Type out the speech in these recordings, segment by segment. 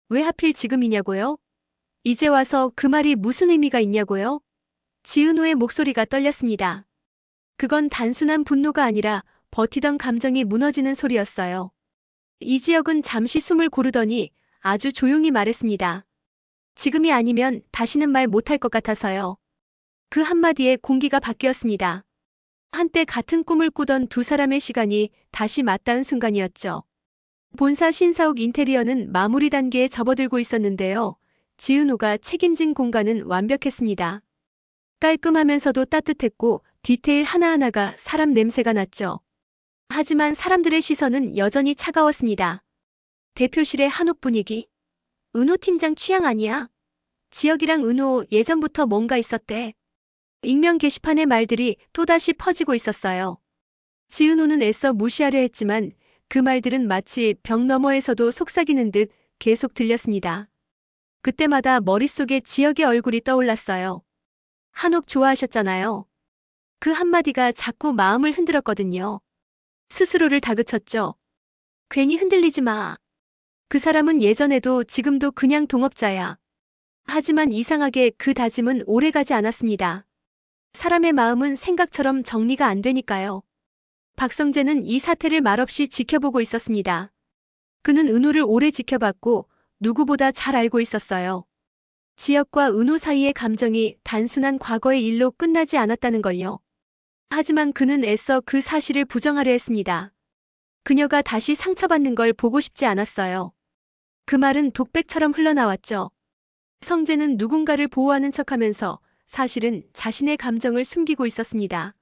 왜 하필 지금이냐고요? 이제 와서 그 말이 무슨 의미가 있냐고요? 지은호의 목소리가 떨렸습니다. 그건 단순한 분노가 아니라 버티던 감정이 무너지는 소리였어요. 이지혁은 잠시 숨을 고르더니 아주 조용히 말했습니다. 지금이 아니면 다시는 말 못할 것 같아서요. 그 한마디에 공기가 바뀌었습니다. 한때 같은 꿈을 꾸던 두 사람의 시간이 다시 맞닿은 순간이었죠. 본사 신사옥 인테리어는 마무리 단계에 접어들고 있었는데요. 지은호가 책임진 공간은 완벽했습니다. 깔끔하면서도 따뜻했고 디테일 하나하나가 사람 냄새가 났죠. 하지만 사람들의 시선은 여전히 차가웠습니다. 대표실의 한옥 분위기. 은호 팀장 취향 아니야? 지혁이랑 은호 예전부터 뭔가 있었대. 익명 게시판의 말들이 또다시 퍼지고 있었어요. 지은호는 애써 무시하려 했지만 그 말들은 마치 벽 너머에서도 속삭이는 듯 계속 들렸습니다. 그때마다 머릿속에 지혁의 얼굴이 떠올랐어요. 한옥 좋아하셨잖아요. 그 한마디가 자꾸 마음을 흔들었거든요. 스스로를 다그쳤죠. 괜히 흔들리지 마. 그 사람은 예전에도 지금도 그냥 동업자야. 하지만 이상하게 그 다짐은 오래가지 않았습니다. 사람의 마음은 생각처럼 정리가 안 되니까요. 박성재는 이 사태를 말없이 지켜보고 있었습니다. 그는 은호를 오래 지켜봤고 누구보다 잘 알고 있었어요. 지혁과 은호 사이의 감정이 단순한 과거의 일로 끝나지 않았다는 걸요. 하지만 그는 애써 그 사실을 부정하려 했습니다. 그녀가 다시 상처받는 걸 보고 싶지 않았어요. 그 말은 독백처럼 흘러나왔죠. 성재는 누군가를 보호하는 척하면서 사실은 자신의 감정을 숨기고 있었습니다.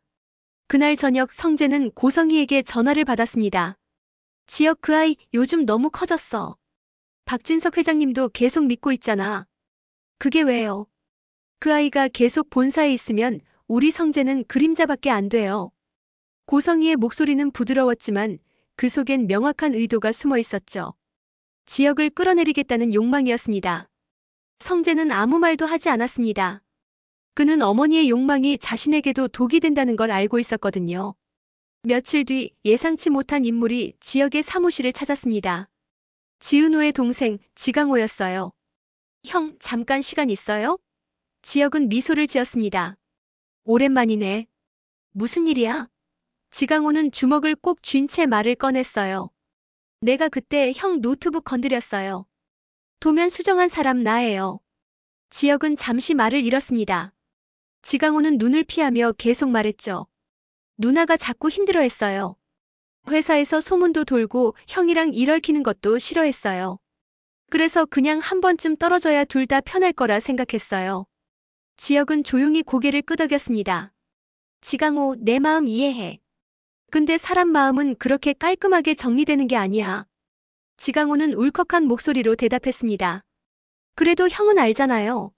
그날 저녁 성재는 고성희에게 전화를 받았습니다. 지혁 그 아이 요즘 너무 커졌어. 박진석 회장님도 계속 믿고 있잖아. 그게 왜요? 그 아이가 계속 본사에 있으면 우리 성재는 그림자밖에 안 돼요. 고성희의 목소리는 부드러웠지만 그 속엔 명확한 의도가 숨어 있었죠. 지혁을 끌어내리겠다는 욕망이었습니다. 성재는 아무 말도 하지 않았습니다. 그는 어머니의 욕망이 자신에게도 독이 된다는 걸 알고 있었거든요. 며칠 뒤 예상치 못한 인물이 지혁의 사무실을 찾았습니다. 지은호의 동생 지강호였어요. 형, 잠깐 시간 있어요? 지혁은 미소를 지었습니다. 오랜만이네. 무슨 일이야? 지강호는 주먹을 꼭 쥔 채 말을 꺼냈어요. 내가 그때 형 노트북 건드렸어요. 도면 수정한 사람 나예요. 지혁은 잠시 말을 잃었습니다. 지강호는 눈을 피하며 계속 말했죠. 누나가 자꾸 힘들어했어요. 회사에서 소문도 돌고 형이랑 일 얽히는 것도 싫어했어요. 그래서 그냥 한 번쯤 떨어져야 둘 다 편할 거라 생각했어요. 지혁은 조용히 고개를 끄덕였습니다. 지강호, 내 마음 이해해. 근데 사람 마음은 그렇게 깔끔하게 정리되는 게 아니야. 지강호는 울컥한 목소리로 대답했습니다. 그래도 형은 알잖아요.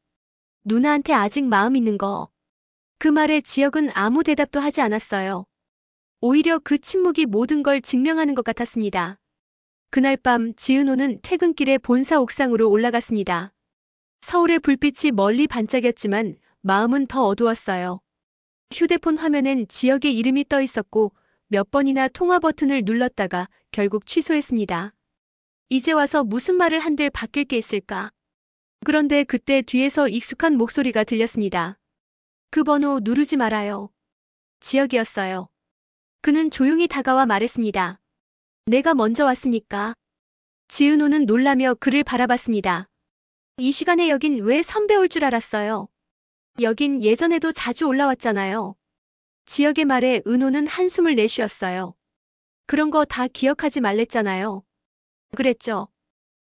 누나한테 아직 마음 있는 거. 그 말에 지혁은 아무 대답도 하지 않았어요. 오히려 그 침묵이 모든 걸 증명하는 것 같았습니다. 그날 밤 지은호는 퇴근길에 본사 옥상으로 올라갔습니다. 서울의 불빛이 멀리 반짝였지만 마음은 더 어두웠어요. 휴대폰 화면엔 지혁의 이름이 떠 있었고 몇 번이나 통화 버튼을 눌렀다가 결국 취소했습니다. 이제 와서 무슨 말을 한들 바뀔 게 있을까? 그런데 그때 뒤에서 익숙한 목소리가 들렸습니다. 그 번호 누르지 말아요. 지혁이었어요. 그는 조용히 다가와 말했습니다. 내가 먼저 왔으니까. 지은호는 놀라며 그를 바라봤습니다. 이 시간에 여긴 왜 선배 올 줄 알았어요? 여긴 예전에도 자주 올라왔잖아요. 지혁의 말에 은호는 한숨을 내쉬었어요. 그런 거 다 기억하지 말랬잖아요. 그랬죠.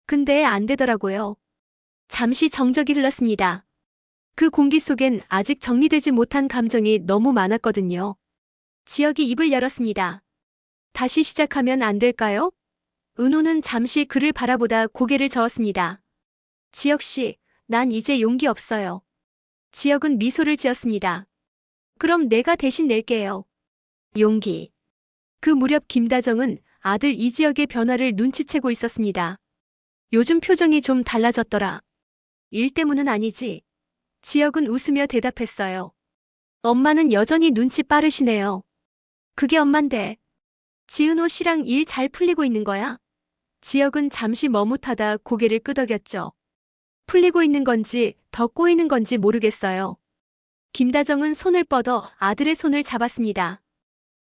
근데 안 되더라고요. 잠시 정적이 흘렀습니다. 그 공기 속엔 아직 정리되지 못한 감정이 너무 많았거든요. 지혁이 입을 열었습니다. 다시 시작하면 안 될까요? 은호는 잠시 그를 바라보다 고개를 저었습니다. 지혁 씨, 난 이제 용기 없어요. 지혁은 미소를 지었습니다. 그럼 내가 대신 낼게요. 용기. 그 무렵 김다정은 아들 이지혁의 변화를 눈치채고 있었습니다. 요즘 표정이 좀 달라졌더라. 일 때문은 아니지. 지혁은 웃으며 대답했어요. 엄마는 여전히 눈치 빠르시네요. 그게 엄만데. 지은호 씨랑 일 잘 풀리고 있는 거야? 지혁은 잠시 머뭇하다 고개를 끄덕였죠. 풀리고 있는 건지 더 꼬이는 건지 모르겠어요. 김다정은 손을 뻗어 아들의 손을 잡았습니다.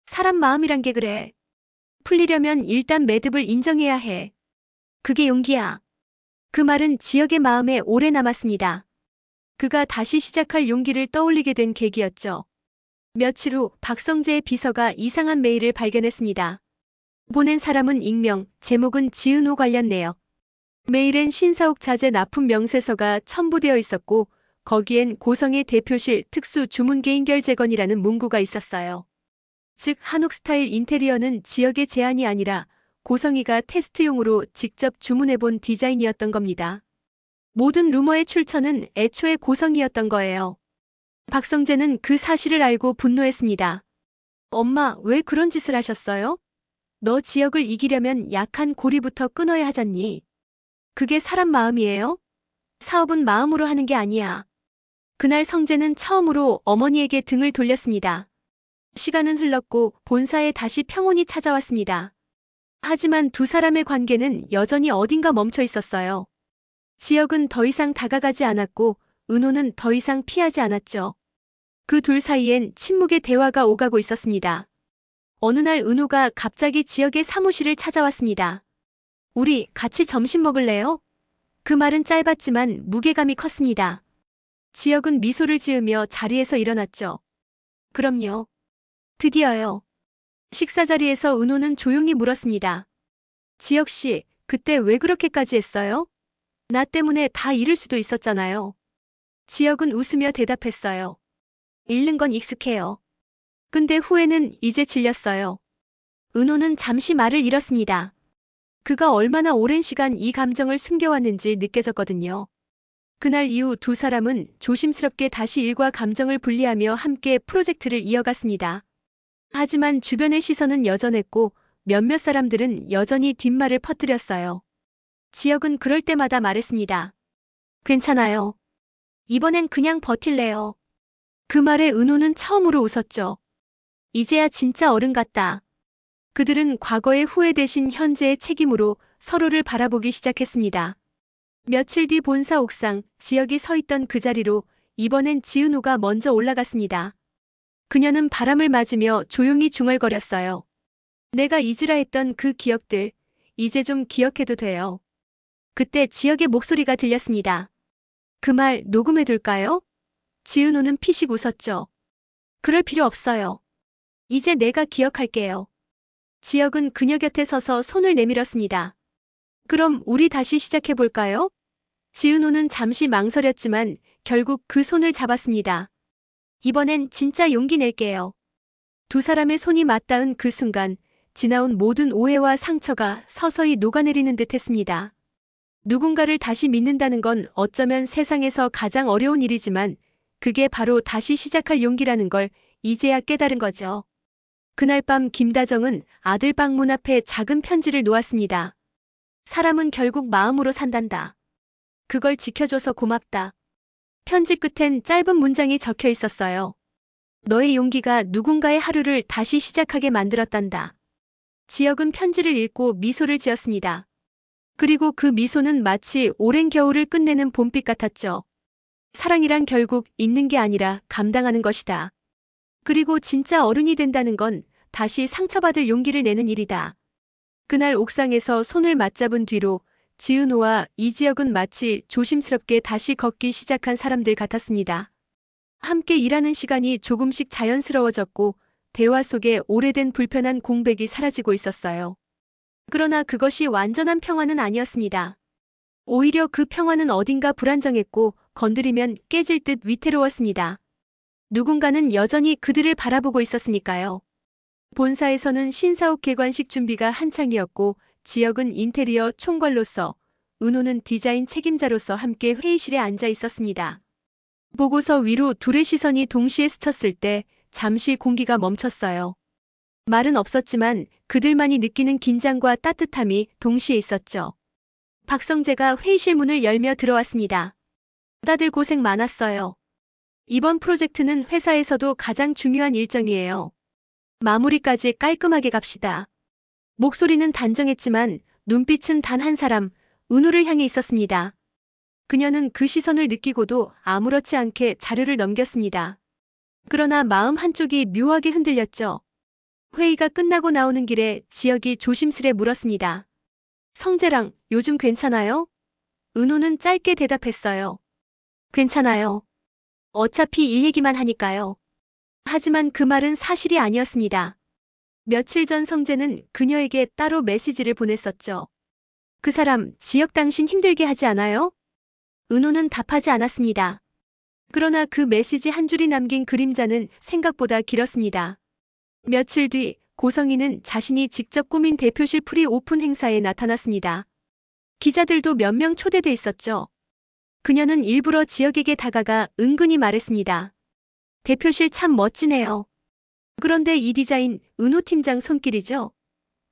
사람 마음이란 게 그래. 풀리려면 일단 매듭을 인정해야 해. 그게 용기야. 그 말은 지혁의 마음에 오래 남았습니다. 그가 다시 시작할 용기를 떠올리게 된 계기였죠. 며칠 후 박성재의 비서가 이상한 메일을 발견했습니다. 보낸 사람은 익명, 제목은 지은호 관련 내역. 메일엔 신사옥 자재 납품 명세서가 첨부되어 있었고 거기엔 고성의 대표실 특수 주문 개인결 재건이라는 문구가 있었어요. 즉 한옥스타일 인테리어는 지역의 제안이 아니라 고성이가 테스트용으로 직접 주문해본 디자인이었던 겁니다. 모든 루머의 출처는 애초에 고성이었던 거예요. 박성재는 그 사실을 알고 분노했습니다. 엄마, 왜 그런 짓을 하셨어요? 너 지역을 이기려면 약한 고리부터 끊어야 하잖니. 그게 사람 마음이에요? 사업은 마음으로 하는 게 아니야. 그날 성재는 처음으로 어머니에게 등을 돌렸습니다. 시간은 흘렀고 본사에 다시 평온이 찾아왔습니다. 하지만 두 사람의 관계는 여전히 어딘가 멈춰 있었어요. 지역은 더 이상 다가가지 않았고 은호는 더 이상 피하지 않았죠. 그 둘 사이엔 침묵의 대화가 오가고 있었습니다. 어느 날 은호가 갑자기 지역의 사무실을 찾아왔습니다. 우리 같이 점심 먹을래요? 그 말은 짧았지만 무게감이 컸습니다. 지역은 미소를 지으며 자리에서 일어났죠. 그럼요. 드디어요. 식사 자리에서 은호는 조용히 물었습니다. 지혁 씨, 그때 왜 그렇게까지 했어요? 나 때문에 다 잃을 수도 있었잖아요. 지혁은 웃으며 대답했어요. 잃는 건 익숙해요. 근데 후회는 이제 질렸어요. 은호는 잠시 말을 잃었습니다. 그가 얼마나 오랜 시간 이 감정을 숨겨왔는지 느껴졌거든요. 그날 이후 두 사람은 조심스럽게 다시 일과 감정을 분리하며 함께 프로젝트를 이어갔습니다. 하지만 주변의 시선은 여전했고 몇몇 사람들은 여전히 뒷말을 퍼뜨렸어요. 지혁은 그럴 때마다 말했습니다. 괜찮아요. 이번엔 그냥 버틸래요. 그 말에 은호는 처음으로 웃었죠. 이제야 진짜 어른 같다. 그들은 과거의 후회 대신 현재의 책임으로 서로를 바라보기 시작했습니다. 며칠 뒤 본사 옥상, 지혁이 서 있던 그 자리로 이번엔 지은호가 먼저 올라갔습니다. 그녀는 바람을 맞으며 조용히 중얼거렸어요. 내가 잊으라 했던 그 기억들, 이제 좀 기억해도 돼요. 그때 지혁의 목소리가 들렸습니다. 그 말 녹음해둘까요? 지은호는 피식 웃었죠. 그럴 필요 없어요. 이제 내가 기억할게요. 지혁은 그녀 곁에 서서 손을 내밀었습니다. 그럼 우리 다시 시작해볼까요? 지은호는 잠시 망설였지만 결국 그 손을 잡았습니다. 이번엔 진짜 용기 낼게요. 두 사람의 손이 맞닿은 그 순간 지나온 모든 오해와 상처가 서서히 녹아내리는 듯 했습니다. 누군가를 다시 믿는다는 건 어쩌면 세상에서 가장 어려운 일이지만 그게 바로 다시 시작할 용기라는 걸 이제야 깨달은 거죠. 그날 밤 김다정은 아들 방 문 앞에 작은 편지를 놓았습니다. 사람은 결국 마음으로 산단다. 그걸 지켜줘서 고맙다. 편지 끝엔 짧은 문장이 적혀 있었어요. 너의 용기가 누군가의 하루를 다시 시작하게 만들었단다. 지혁은 편지를 읽고 미소를 지었습니다. 그리고 그 미소는 마치 오랜 겨울을 끝내는 봄빛 같았죠. 사랑이란 결국 잊는 게 아니라 감당하는 것이다. 그리고 진짜 어른이 된다는 건 다시 상처받을 용기를 내는 일이다. 그날 옥상에서 손을 맞잡은 뒤로 지은호와 이지혁은 마치 조심스럽게 다시 걷기 시작한 사람들 같았습니다. 함께 일하는 시간이 조금씩 자연스러워졌고 대화 속에 오래된 불편한 공백이 사라지고 있었어요. 그러나 그것이 완전한 평화는 아니었습니다. 오히려 그 평화는 어딘가 불안정했고 건드리면 깨질 듯 위태로웠습니다. 누군가는 여전히 그들을 바라보고 있었으니까요. 본사에서는 신사옥 개관식 준비가 한창이었고 지혁은 인테리어 총괄로서 은호는 디자인 책임자로서 함께 회의실에 앉아 있었습니다. 보고서 위로 둘의 시선이 동시에 스쳤을 때 잠시 공기가 멈췄어요. 말은 없었지만 그들만이 느끼는 긴장과 따뜻함이 동시에 있었죠. 박성재가 회의실 문을 열며 들어왔습니다. 다들 고생 많았어요. 이번 프로젝트는 회사에서도 가장 중요한 일정이에요. 마무리까지 깔끔하게 갑시다. 목소리는 단정했지만 눈빛은 단 한 사람, 은호를 향해 있었습니다. 그녀는 그 시선을 느끼고도 아무렇지 않게 자료를 넘겼습니다. 그러나 마음 한쪽이 묘하게 흔들렸죠. 회의가 끝나고 나오는 길에 지혁이 조심스레 물었습니다. 성재랑 요즘 괜찮아요? 은호는 짧게 대답했어요. 괜찮아요. 어차피 일 얘기만 하니까요. 하지만 그 말은 사실이 아니었습니다. 며칠 전 성재는 그녀에게 따로 메시지를 보냈었죠. 그 사람, 지혁 당신 힘들게 하지 않아요? 은호는 답하지 않았습니다. 그러나 그 메시지 한 줄이 남긴 그림자는 생각보다 길었습니다. 며칠 뒤 고성희는 자신이 직접 꾸민 대표실 프리 오픈 행사에 나타났습니다. 기자들도 몇 명 초대돼 있었죠. 그녀는 일부러 지혁에게 다가가 은근히 말했습니다. 대표실 참 멋지네요. 그런데 이 디자인 은호 팀장 손길이죠?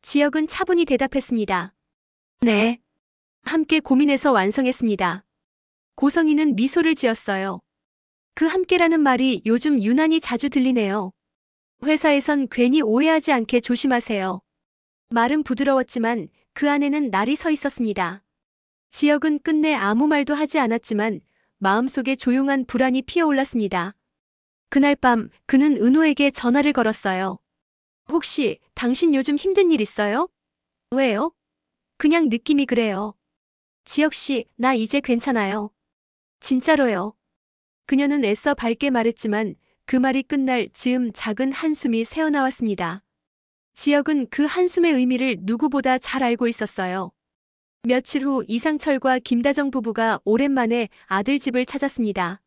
지혁은 차분히 대답했습니다. 네. 함께 고민해서 완성했습니다. 고성희는 미소를 지었어요. 그 함께라는 말이 요즘 유난히 자주 들리네요. 회사에선 괜히 오해하지 않게 조심하세요. 말은 부드러웠지만 그 안에는 날이 서 있었습니다. 지혁은 끝내 아무 말도 하지 않았지만 마음속에 조용한 불안이 피어올랐습니다. 그날 밤 그는 은호에게 전화를 걸었어요. 혹시 당신 요즘 힘든 일 있어요? 왜요? 그냥 느낌이 그래요. 지혁 씨, 나 이제 괜찮아요. 진짜로요. 그녀는 애써 밝게 말했지만 그 말이 끝날 즈음 작은 한숨이 새어나왔습니다. 지혁은 그 한숨의 의미를 누구보다 잘 알고 있었어요. 며칠 후 이상철과 김다정 부부가 오랜만에 아들 집을 찾았습니다.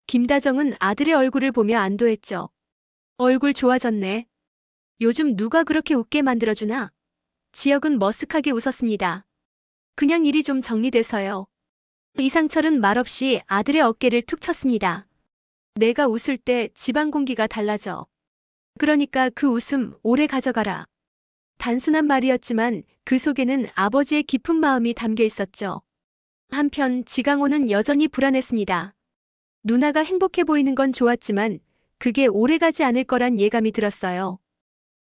김다정은 아들의 얼굴을 보며 안도했죠. 얼굴 좋아졌네. 요즘 누가 그렇게 웃게 만들어주나? 지혁은 머쓱하게 웃었습니다. 그냥 일이 좀 정리돼서요. 이상철은 말없이 아들의 어깨를 툭 쳤습니다. 내가 웃을 때 집안 공기가 달라져. 그러니까 그 웃음 오래 가져가라. 단순한 말이었지만 그 속에는 아버지의 깊은 마음이 담겨 있었죠. 한편 지강호는 여전히 불안했습니다. 누나가 행복해 보이는 건 좋았지만 그게 오래가지 않을 거란 예감이 들었어요.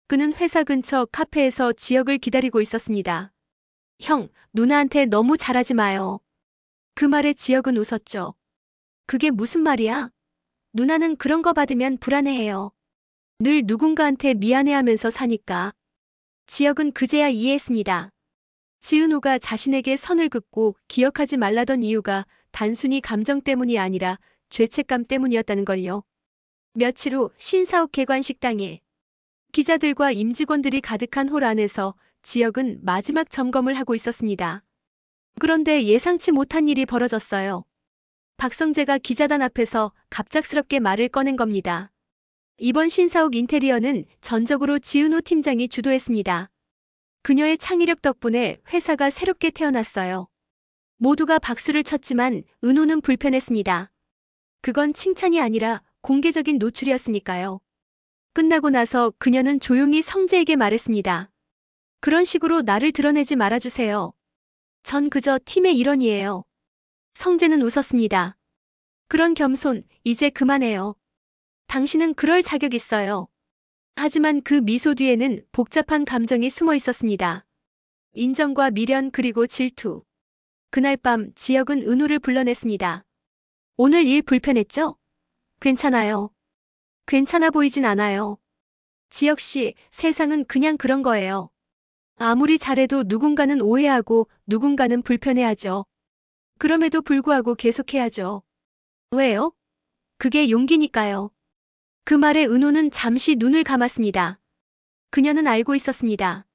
그는 회사 근처 카페에서 지혁을 기다리고 있었습니다. 형, 누나한테 너무 잘하지 마요. 그 말에 지혁은 웃었죠. 그게 무슨 말이야? 누나는 그런 거 받으면 불안해해요. 늘 누군가한테 미안해하면서 사니까. 지혁은 그제야 이해했습니다. 지은호가 자신에게 선을 긋고 기억하지 말라던 이유가 단순히 감정 때문이 아니라 죄책감 때문이었다는 걸요. 며칠 후 신사옥 개관식당에 기자들과 임직원들이 가득한 홀 안에서 지혁은 마지막 점검을 하고 있었습니다. 그런데 예상치 못한 일이 벌어졌어요. 박성재가 기자단 앞에서 갑작스럽게 말을 꺼낸 겁니다. 이번 신사옥 인테리어는 전적으로 지은호 팀장이 주도했습니다. 그녀의 창의력 덕분에 회사가 새롭게 태어났어요. 모두가 박수를 쳤지만 은호는 불편했습니다. 그건 칭찬이 아니라 공개적인 노출이었으니까요. 끝나고 나서 그녀는 조용히 성재에게 말했습니다. 그런 식으로 나를 드러내지 말아주세요. 전 그저 팀의 일원이에요. 성재는 웃었습니다. 그런 겸손, 이제 그만해요. 당신은 그럴 자격 있어요. 하지만 그 미소 뒤에는 복잡한 감정이 숨어 있었습니다. 인정과 미련 그리고 질투. 그날 밤 지혁은 은호를 불러냈습니다. 오늘 일 불편했죠? 괜찮아요. 괜찮아 보이진 않아요. 지혁 씨, 세상은 그냥 그런 거예요. 아무리 잘해도 누군가는 오해하고 누군가는 불편해하죠. 그럼에도 불구하고 계속해야죠. 왜요? 그게 용기니까요. 그 말에 은호는 잠시 눈을 감았습니다. 그녀는 알고 있었습니다.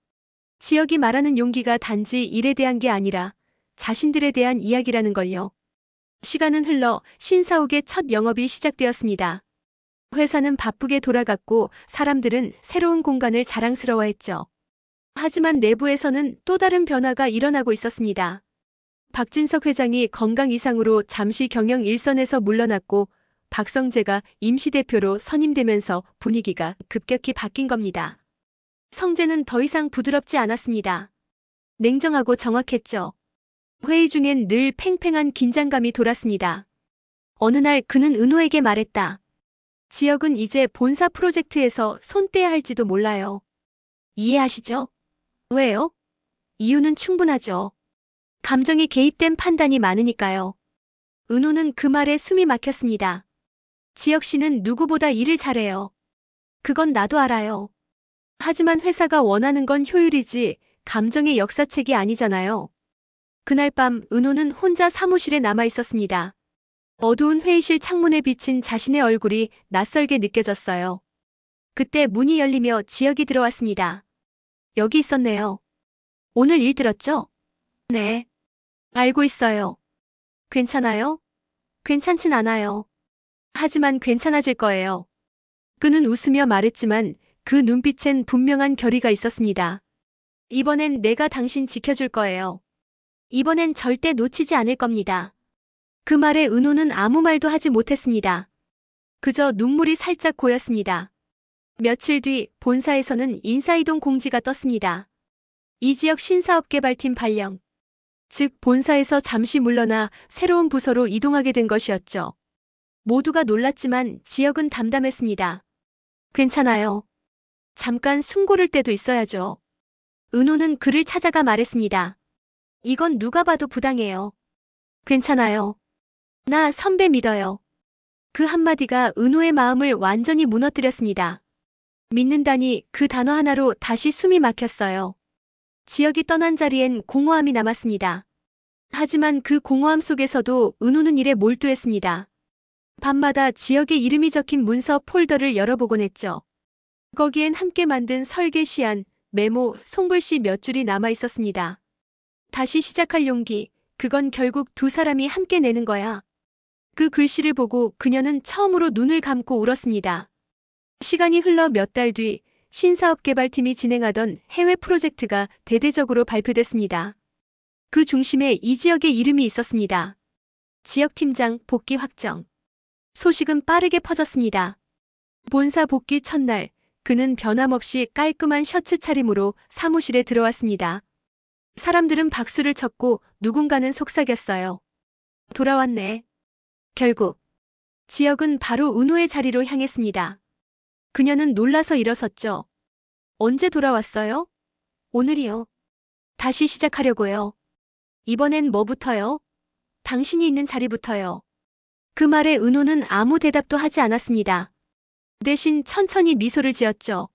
지혁이 말하는 용기가 단지 일에 대한 게 아니라 자신들에 대한 이야기라는 걸요. 시간은 흘러 신사옥의 첫 영업이 시작되었습니다. 회사는 바쁘게 돌아갔고 사람들은 새로운 공간을 자랑스러워했죠. 하지만 내부에서는 또 다른 변화가 일어나고 있었습니다. 박진석 회장이 건강 이상으로 잠시 경영 일선에서 물러났고 박성재가 임시대표로 선임되면서 분위기가 급격히 바뀐 겁니다. 성재는 더 이상 부드럽지 않았습니다. 냉정하고 정확했죠. 회의 중엔 늘 팽팽한 긴장감이 돌았습니다. 어느 날 그는 은호에게 말했다. 지혁은 이제 본사 프로젝트에서 손 떼야 할지도 몰라요. 이해하시죠? 왜요? 이유는 충분하죠. 감정이 개입된 판단이 많으니까요. 은호는 그 말에 숨이 막혔습니다. 지혁 씨는 누구보다 일을 잘해요. 그건 나도 알아요. 하지만 회사가 원하는 건 효율이지 감정의 역사책이 아니잖아요. 그날 밤 은호는 혼자 사무실에 남아 있었습니다. 어두운 회의실 창문에 비친 자신의 얼굴이 낯설게 느껴졌어요. 그때 문이 열리며 지혁이 들어왔습니다. 여기 있었네요. 오늘 일 들었죠? 네. 알고 있어요. 괜찮아요? 괜찮진 않아요. 하지만 괜찮아질 거예요. 그는 웃으며 말했지만 그 눈빛엔 분명한 결의가 있었습니다. 이번엔 내가 당신 지켜줄 거예요. 이번엔 절대 놓치지 않을 겁니다. 그 말에 은호는 아무 말도 하지 못했습니다. 그저 눈물이 살짝 고였습니다. 며칠 뒤 본사에서는 인사이동 공지가 떴습니다. 이지혁 신사업개발팀 발령. 즉 본사에서 잠시 물러나 새로운 부서로 이동하게 된 것이었죠. 모두가 놀랐지만 지혁은 담담했습니다. 괜찮아요. 잠깐 숨 고를 때도 있어야죠. 은호는 그를 찾아가 말했습니다. 이건 누가 봐도 부당해요. 괜찮아요. 나 선배 믿어요. 그 한마디가 은호의 마음을 완전히 무너뜨렸습니다. 믿는다니 그 단어 하나로 다시 숨이 막혔어요. 지혁이 떠난 자리엔 공허함이 남았습니다. 하지만 그 공허함 속에서도 은호는 일에 몰두했습니다. 밤마다 지혁의 이름이 적힌 문서 폴더를 열어보곤 했죠. 거기엔 함께 만든 설계 시안, 메모, 손글씨 몇 줄이 남아 있었습니다. 다시 시작할 용기, 그건 결국 두 사람이 함께 내는 거야. 그 글씨를 보고 그녀는 처음으로 눈을 감고 울었습니다. 시간이 흘러 몇 달 뒤 신사업개발팀이 진행하던 해외 프로젝트가 대대적으로 발표됐습니다. 그 중심에 이지혁의 이름이 있었습니다. 지혁팀장 복귀 확정. 소식은 빠르게 퍼졌습니다. 본사 복귀 첫날, 그는 변함없이 깔끔한 셔츠 차림으로 사무실에 들어왔습니다. 사람들은 박수를 쳤고 누군가는 속삭였어요. 돌아왔네. 결국 지혁은 바로 은호의 자리로 향했습니다. 그녀는 놀라서 일어섰죠. 언제 돌아왔어요? 오늘이요. 다시 시작하려고요. 이번엔 뭐부터요? 당신이 있는 자리부터요. 그 말에 은호는 아무 대답도 하지 않았습니다. 대신 천천히 미소를 지었죠.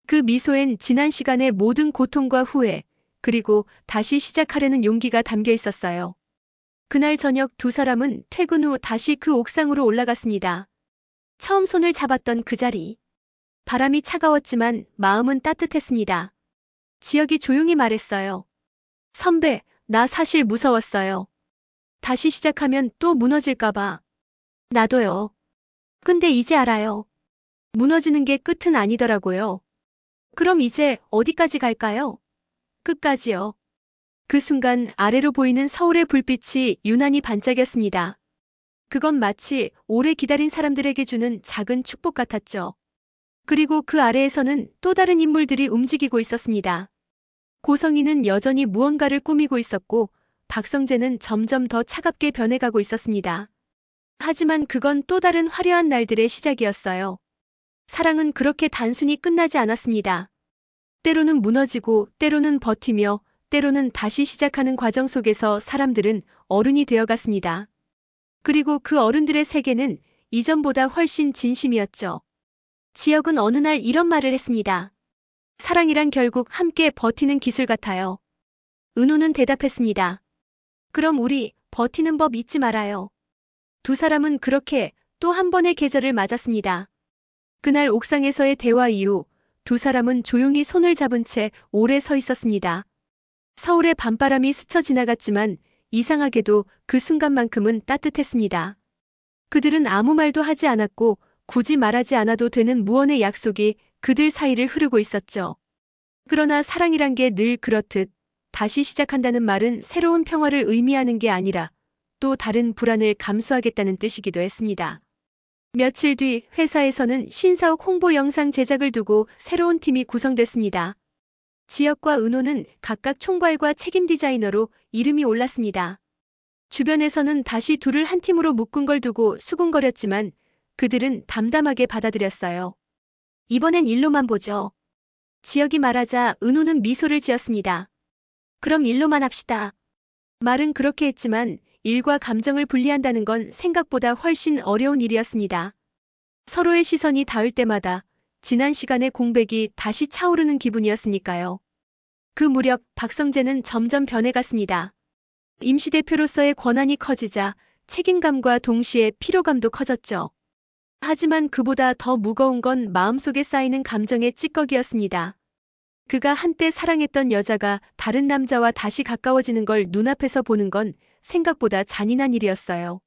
그 미소엔 지난 시간의 모든 고통과 후회, 그리고 다시 시작하려는 용기가 담겨 있었어요. 그날 저녁 두 사람은 퇴근 후 다시 그 옥상으로 올라갔습니다. 처음 손을 잡았던 그 자리. 바람이 차가웠지만 마음은 따뜻했습니다. 지혁이 조용히 말했어요. 선배, 나 사실 무서웠어요. 다시 시작하면 또 무너질까봐. 나도요. 근데 이제 알아요. 무너지는 게 끝은 아니더라고요. 그럼 이제 어디까지 갈까요? 끝까지요. 그 순간 아래로 보이는 서울의 불빛이 유난히 반짝였습니다. 그건 마치 오래 기다린 사람들에게 주는 작은 축복 같았죠. 그리고 그 아래에서는 또 다른 인물들이 움직이고 있었습니다. 고성희는 여전히 무언가를 꾸미고 있었고 박성재는 점점 더 차갑게 변해가고 있었습니다. 하지만 그건 또 다른 화려한 날들의 시작이었어요. 사랑은 그렇게 단순히 끝나지 않았습니다. 때로는 무너지고 때로는 버티며 때로는 다시 시작하는 과정 속에서 사람들은 어른이 되어갔습니다. 그리고 그 어른들의 세계는 이전보다 훨씬 진심이었죠. 지혁은 어느 날 이런 말을 했습니다. 사랑이란 결국 함께 버티는 기술 같아요. 은호는 대답했습니다. 그럼 우리 버티는 법 잊지 말아요. 두 사람은 그렇게 또 한 번의 계절을 맞았습니다. 그날 옥상에서의 대화 이후 두 사람은 조용히 손을 잡은 채 오래 서 있었습니다. 서울의 밤바람이 스쳐 지나갔지만 이상하게도 그 순간만큼은 따뜻했습니다. 그들은 아무 말도 하지 않았고 굳이 말하지 않아도 되는 무언의 약속이 그들 사이를 흐르고 있었죠. 그러나 사랑이란 게 늘 그렇듯 다시 시작한다는 말은 새로운 평화를 의미하는 게 아니라 또 다른 불안을 감수하겠다는 뜻이기도 했습니다. 며칠 뒤 회사에서는 신사옥 홍보 영상 제작을 두고 새로운 팀이 구성됐습니다. 지혁과 은호는 각각 총괄과 책임 디자이너로 이름이 올랐습니다. 주변에서는 다시 둘을 한 팀으로 묶은 걸 두고 수군거렸지만 그들은 담담하게 받아들였어요. 이번엔 일로만 보죠. 지혁이 말하자 은호는 미소를 지었습니다. 그럼 일로만 합시다. 말은 그렇게 했지만 일과 감정을 분리한다는 건 생각보다 훨씬 어려운 일이었습니다. 서로의 시선이 닿을 때마다 지난 시간의 공백이 다시 차오르는 기분이었으니까요. 그 무렵 박성재는 점점 변해갔습니다. 임시대표로서의 권한이 커지자 책임감과 동시에 피로감도 커졌죠. 하지만 그보다 더 무거운 건 마음속에 쌓이는 감정의 찌꺼기였습니다. 그가 한때 사랑했던 여자가 다른 남자와 다시 가까워지는 걸 눈앞에서 보는 건 생각보다 잔인한 일이었어요.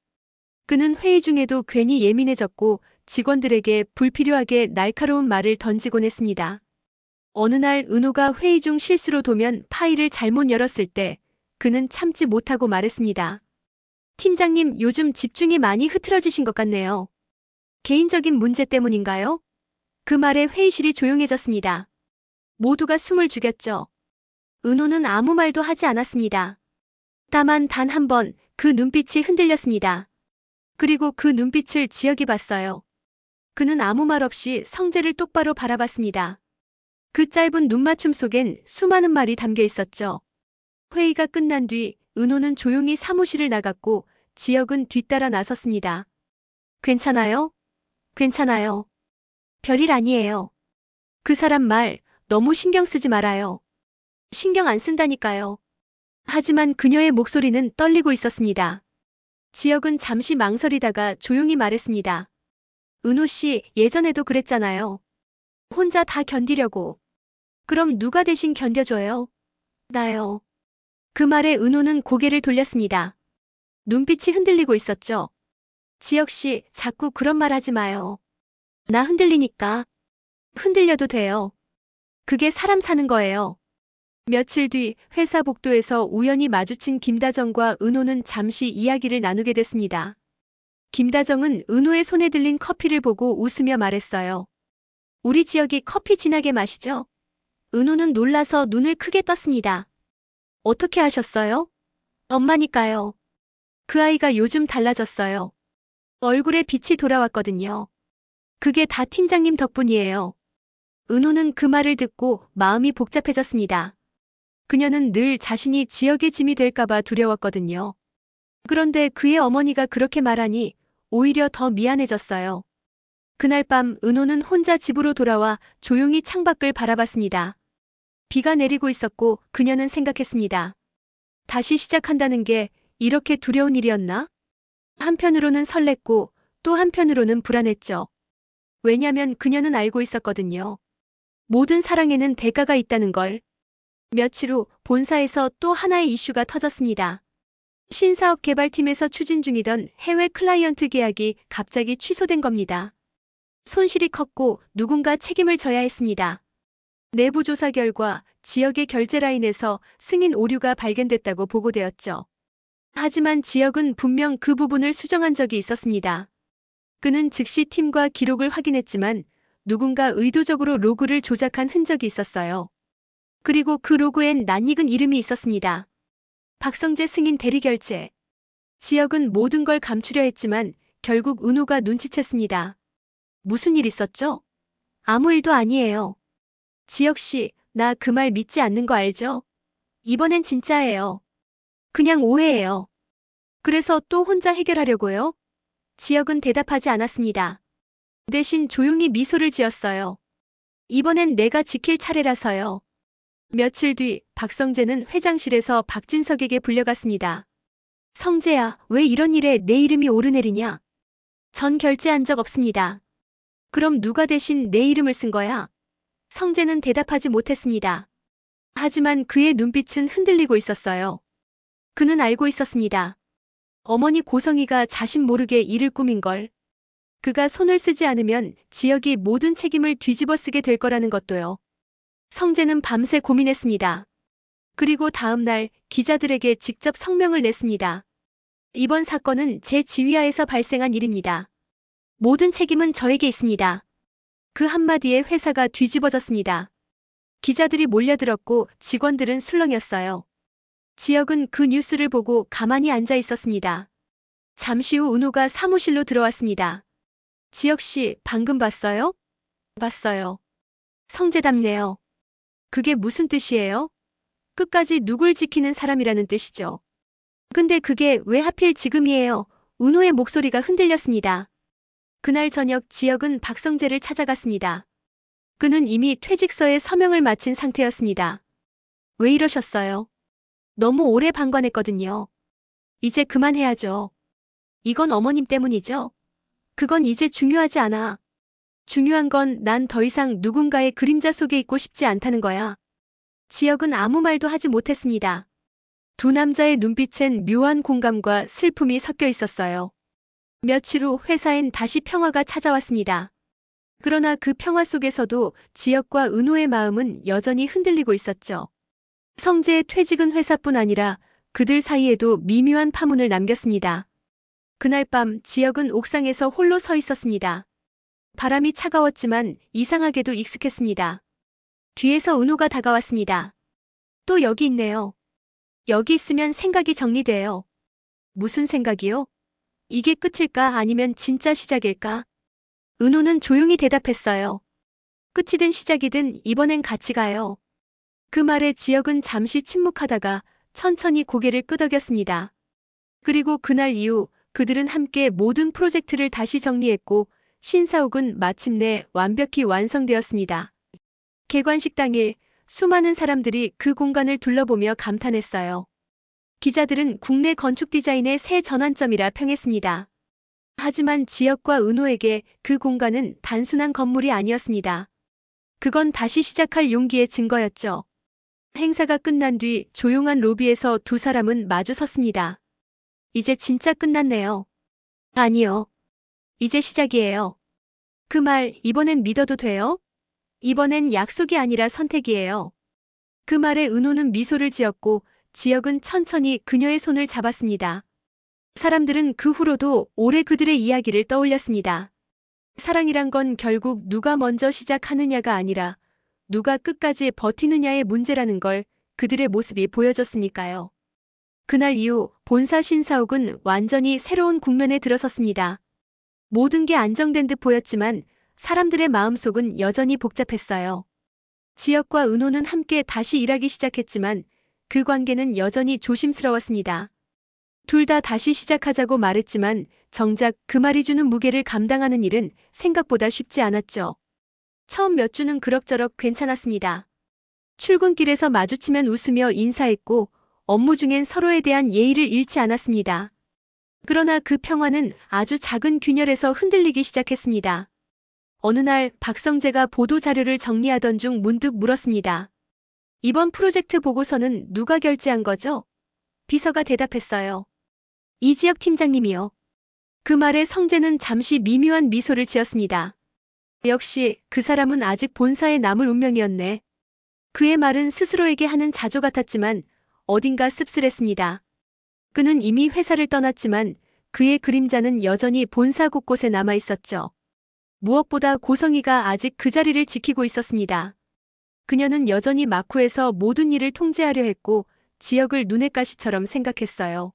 그는 회의 중에도 괜히 예민해졌고 직원들에게 불필요하게 날카로운 말을 던지곤 했습니다. 어느 날 은호가 회의 중 실수로 도면 파일을 잘못 열었을 때 그는 참지 못하고 말했습니다. 팀장님, 요즘 집중이 많이 흐트러지신 것 같네요. 개인적인 문제 때문인가요? 그 말에 회의실이 조용해졌습니다. 모두가 숨을 죽였죠. 은호는 아무 말도 하지 않았습니다. 다만 단 한 번 그 눈빛이 흔들렸습니다. 그리고 그 눈빛을 지혁이 봤어요. 그는 아무 말 없이 성재를 똑바로 바라봤습니다. 그 짧은 눈맞춤 속엔 수많은 말이 담겨 있었죠. 회의가 끝난 뒤 은호는 조용히 사무실을 나갔고 지혁은 뒤따라 나섰습니다. 괜찮아요? 괜찮아요. 별일 아니에요. 그 사람 말 너무 신경 쓰지 말아요. 신경 안 쓴다니까요. 하지만 그녀의 목소리는 떨리고 있었습니다. 지혁은 잠시 망설이다가 조용히 말했습니다. 은호 씨, 예전에도 그랬잖아요. 혼자 다 견디려고. 그럼 누가 대신 견뎌줘요? 나요. 그 말에 은호는 고개를 돌렸습니다. 눈빛이 흔들리고 있었죠. 지혁 씨, 자꾸 그런 말 하지 마요. 나 흔들리니까. 흔들려도 돼요. 그게 사람 사는 거예요. 며칠 뒤 회사 복도에서 우연히 마주친 김다정과 은호는 잠시 이야기를 나누게 됐습니다. 김다정은 은호의 손에 들린 커피를 보고 웃으며 말했어요. 우리 지혁이 커피 진하게 마시죠? 은호는 놀라서 눈을 크게 떴습니다. 어떻게 하셨어요? 엄마니까요. 그 아이가 요즘 달라졌어요. 얼굴에 빛이 돌아왔거든요. 그게 다 팀장님 덕분이에요. 은호는 그 말을 듣고 마음이 복잡해졌습니다. 그녀는 늘 자신이 지역의 짐이 될까봐 두려웠거든요. 그런데 그의 어머니가 그렇게 말하니 오히려 더 미안해졌어요. 그날 밤 은호는 혼자 집으로 돌아와 조용히 창밖을 바라봤습니다. 비가 내리고 있었고 그녀는 생각했습니다. 다시 시작한다는 게 이렇게 두려운 일이었나? 한편으로는 설렜고 또 한편으로는 불안했죠. 왜냐면 그녀는 알고 있었거든요. 모든 사랑에는 대가가 있다는 걸. 며칠 후 본사에서 또 하나의 이슈가 터졌습니다. 신사업 개발팀에서 추진 중이던 해외 클라이언트 계약이 갑자기 취소된 겁니다. 손실이 컸고 누군가 책임을 져야 했습니다. 내부 조사 결과 지역의 결제 라인에서 승인 오류가 발견됐다고 보고되었죠. 하지만 지역은 분명 그 부분을 수정한 적이 있었습니다. 그는 즉시 팀과 기록을 확인했지만 누군가 의도적으로 로그를 조작한 흔적이 있었어요. 그리고 그 로그엔 낯익은 이름이 있었습니다. 박성재 승인 대리결제. 지역은 모든 걸 감추려 했지만 결국 은호가 눈치챘습니다. 무슨 일 있었죠? 아무 일도 아니에요. 지역 씨, 나 그 말 믿지 않는 거 알죠? 이번엔 진짜예요. 그냥 오해예요. 그래서 또 혼자 해결하려고요? 지역은 대답하지 않았습니다. 대신 조용히 미소를 지었어요. 이번엔 내가 지킬 차례라서요. 며칠 뒤 박성재는 회장실에서 박진석에게 불려갔습니다. 성재야, 왜 이런 일에 내 이름이 오르내리냐? 전 결제한 적 없습니다. 그럼 누가 대신 내 이름을 쓴 거야? 성재는 대답하지 못했습니다. 하지만 그의 눈빛은 흔들리고 있었어요. 그는 알고 있었습니다. 어머니 고성이가 자신 모르게 일을 꾸민 걸. 그가 손을 쓰지 않으면 지역이 모든 책임을 뒤집어 쓰게 될 거라는 것도요. 성재는 밤새 고민했습니다. 그리고 다음 날 기자들에게 직접 성명을 냈습니다. 이번 사건은 제 지휘하에서 발생한 일입니다. 모든 책임은 저에게 있습니다. 그 한마디에 회사가 뒤집어졌습니다. 기자들이 몰려들었고 직원들은 술렁였어요. 지역은 그 뉴스를 보고 가만히 앉아 있었습니다. 잠시 후 은호가 사무실로 들어왔습니다. 지역 씨, 방금 봤어요? 봤어요. 성재답네요. 그게 무슨 뜻이에요? 끝까지 누굴 지키는 사람이라는 뜻이죠. 근데 그게 왜 하필 지금이에요? 은호의 목소리가 흔들렸습니다. 그날 저녁 지혁은 박성재를 찾아갔습니다. 그는 이미 퇴직서에 서명을 마친 상태였습니다. 왜 이러셨어요? 너무 오래 방관했거든요. 이제 그만해야죠. 이건 어머님 때문이죠? 그건 이제 중요하지 않아. 중요한 건 난 더 이상 누군가의 그림자 속에 있고 싶지 않다는 거야. 지혁은 아무 말도 하지 못했습니다. 두 남자의 눈빛엔 묘한 공감과 슬픔이 섞여 있었어요. 며칠 후 회사엔 다시 평화가 찾아왔습니다. 그러나 그 평화 속에서도 지혁과 은호의 마음은 여전히 흔들리고 있었죠. 성재의 퇴직은 회사뿐 아니라 그들 사이에도 미묘한 파문을 남겼습니다. 그날 밤 지혁은 옥상에서 홀로 서 있었습니다. 바람이 차가웠지만 이상하게도 익숙했습니다. 뒤에서 은호가 다가왔습니다. 또 여기 있네요. 여기 있으면 생각이 정리돼요. 무슨 생각이요? 이게 끝일까 아니면 진짜 시작일까? 은호는 조용히 대답했어요. 끝이든 시작이든 이번엔 같이 가요. 그 말에 지혁은 잠시 침묵하다가 천천히 고개를 끄덕였습니다. 그리고 그날 이후 그들은 함께 모든 프로젝트를 다시 정리했고 신사옥은 마침내 완벽히 완성되었습니다. 개관식 당일 수많은 사람들이 그 공간을 둘러보며 감탄했어요. 기자들은 국내 건축 디자인의 새 전환점이라 평했습니다. 하지만 지혁과 은호에게 그 공간은 단순한 건물이 아니었습니다. 그건 다시 시작할 용기의 증거였죠. 행사가 끝난 뒤 조용한 로비에서 두 사람은 마주 섰습니다. 이제 진짜 끝났네요. 아니요. 이제 시작이에요. 그 말 이번엔 믿어도 돼요? 이번엔 약속이 아니라 선택이에요. 그 말에 은호는 미소를 지었고 지혁은 천천히 그녀의 손을 잡았습니다. 사람들은 그 후로도 오래 그들의 이야기를 떠올렸습니다. 사랑이란 건 결국 누가 먼저 시작하느냐가 아니라 누가 끝까지 버티느냐의 문제라는 걸 그들의 모습이 보여줬으니까요. 그날 이후 본사 신사옥은 완전히 새로운 국면에 들어섰습니다. 모든 게 안정된 듯 보였지만 사람들의 마음속은 여전히 복잡했어요. 지혁과 은호는 함께 다시 일하기 시작했지만 그 관계는 여전히 조심스러웠습니다. 둘 다 다시 시작하자고 말했지만 정작 그 말이 주는 무게를 감당하는 일은 생각보다 쉽지 않았죠. 처음 몇 주는 그럭저럭 괜찮았습니다. 출근길에서 마주치면 웃으며 인사했고 업무 중엔 서로에 대한 예의를 잃지 않았습니다. 그러나 그 평화는 아주 작은 균열에서 흔들리기 시작했습니다. 어느 날 박성재가 보도 자료를 정리하던 중 문득 물었습니다. 이번 프로젝트 보고서는 누가 결제한 거죠? 비서가 대답했어요. 이지혁 팀장님이요. 그 말에 성재는 잠시 미묘한 미소를 지었습니다. 역시 그 사람은 아직 본사에 남을 운명이었네. 그의 말은 스스로에게 하는 자조 같았지만 어딘가 씁쓸했습니다. 그는 이미 회사를 떠났지만 그의 그림자는 여전히 본사 곳곳에 남아 있었죠. 무엇보다 고성희가 아직 그 자리를 지키고 있었습니다. 그녀는 여전히 마쿠에서 모든 일을 통제하려 했고 지역을 눈의 가시처럼 생각했어요.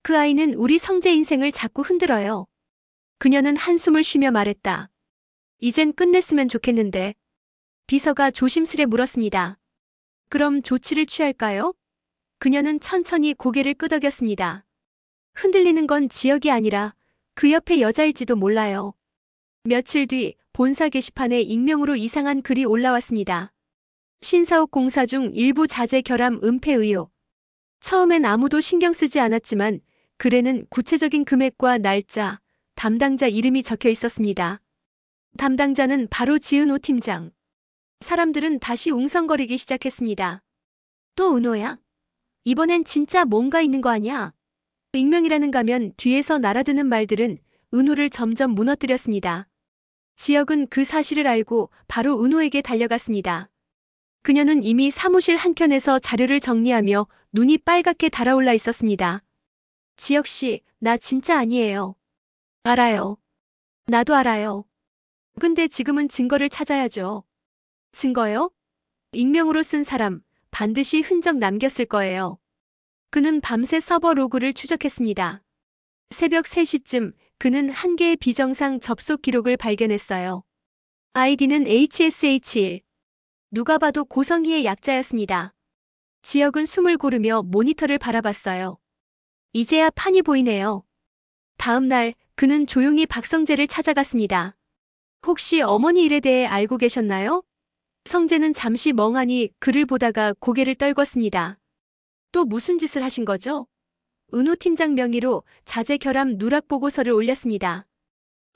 그 아이는 우리 성재 인생을 자꾸 흔들어요. 그녀는 한숨을 쉬며 말했다. 이젠 끝냈으면 좋겠는데. 비서가 조심스레 물었습니다. 그럼 조치를 취할까요? 그녀는 천천히 고개를 끄덕였습니다. 흔들리는 건 지역이 아니라 그 옆에 여자일지도 몰라요. 며칠 뒤 본사 게시판에 익명으로 이상한 글이 올라왔습니다. 신사옥 공사 중 일부 자재 결함 은폐 의혹. 처음엔 아무도 신경 쓰지 않았지만 글에는 구체적인 금액과 날짜, 담당자 이름이 적혀 있었습니다. 담당자는 바로 지은호 팀장. 사람들은 다시 웅성거리기 시작했습니다. 또 은호야? 이번엔 진짜 뭔가 있는 거 아니야? 익명이라는 가면 뒤에서 날아드는 말들은 은호를 점점 무너뜨렸습니다. 지혁은 그 사실을 알고 바로 은호에게 달려갔습니다. 그녀는 이미 사무실 한켠에서 자료를 정리하며 눈이 빨갛게 달아올라 있었습니다. 지혁 씨, 나 진짜 아니에요. 알아요. 나도 알아요. 근데 지금은 증거를 찾아야죠. 증거요? 익명으로 쓴 사람, 반드시 흔적 남겼을 거예요. 그는 밤새 서버 로그를 추적했습니다. 새벽 3시쯤 그는 한 개의 비정상 접속 기록을 발견했어요. 아이디는 HSH1. 누가 봐도 고성희의 약자였습니다. 지역은 숨을 고르며 모니터를 바라봤어요. 이제야 판이 보이네요. 다음 날 그는 조용히 박성재를 찾아갔습니다. 혹시 어머니 일에 대해 알고 계셨나요? 성재는 잠시 멍하니 그를 보다가 고개를 떨궜습니다. 또 무슨 짓을 하신 거죠? 은호 팀장 명의로 자재 결함 누락 보고서를 올렸습니다.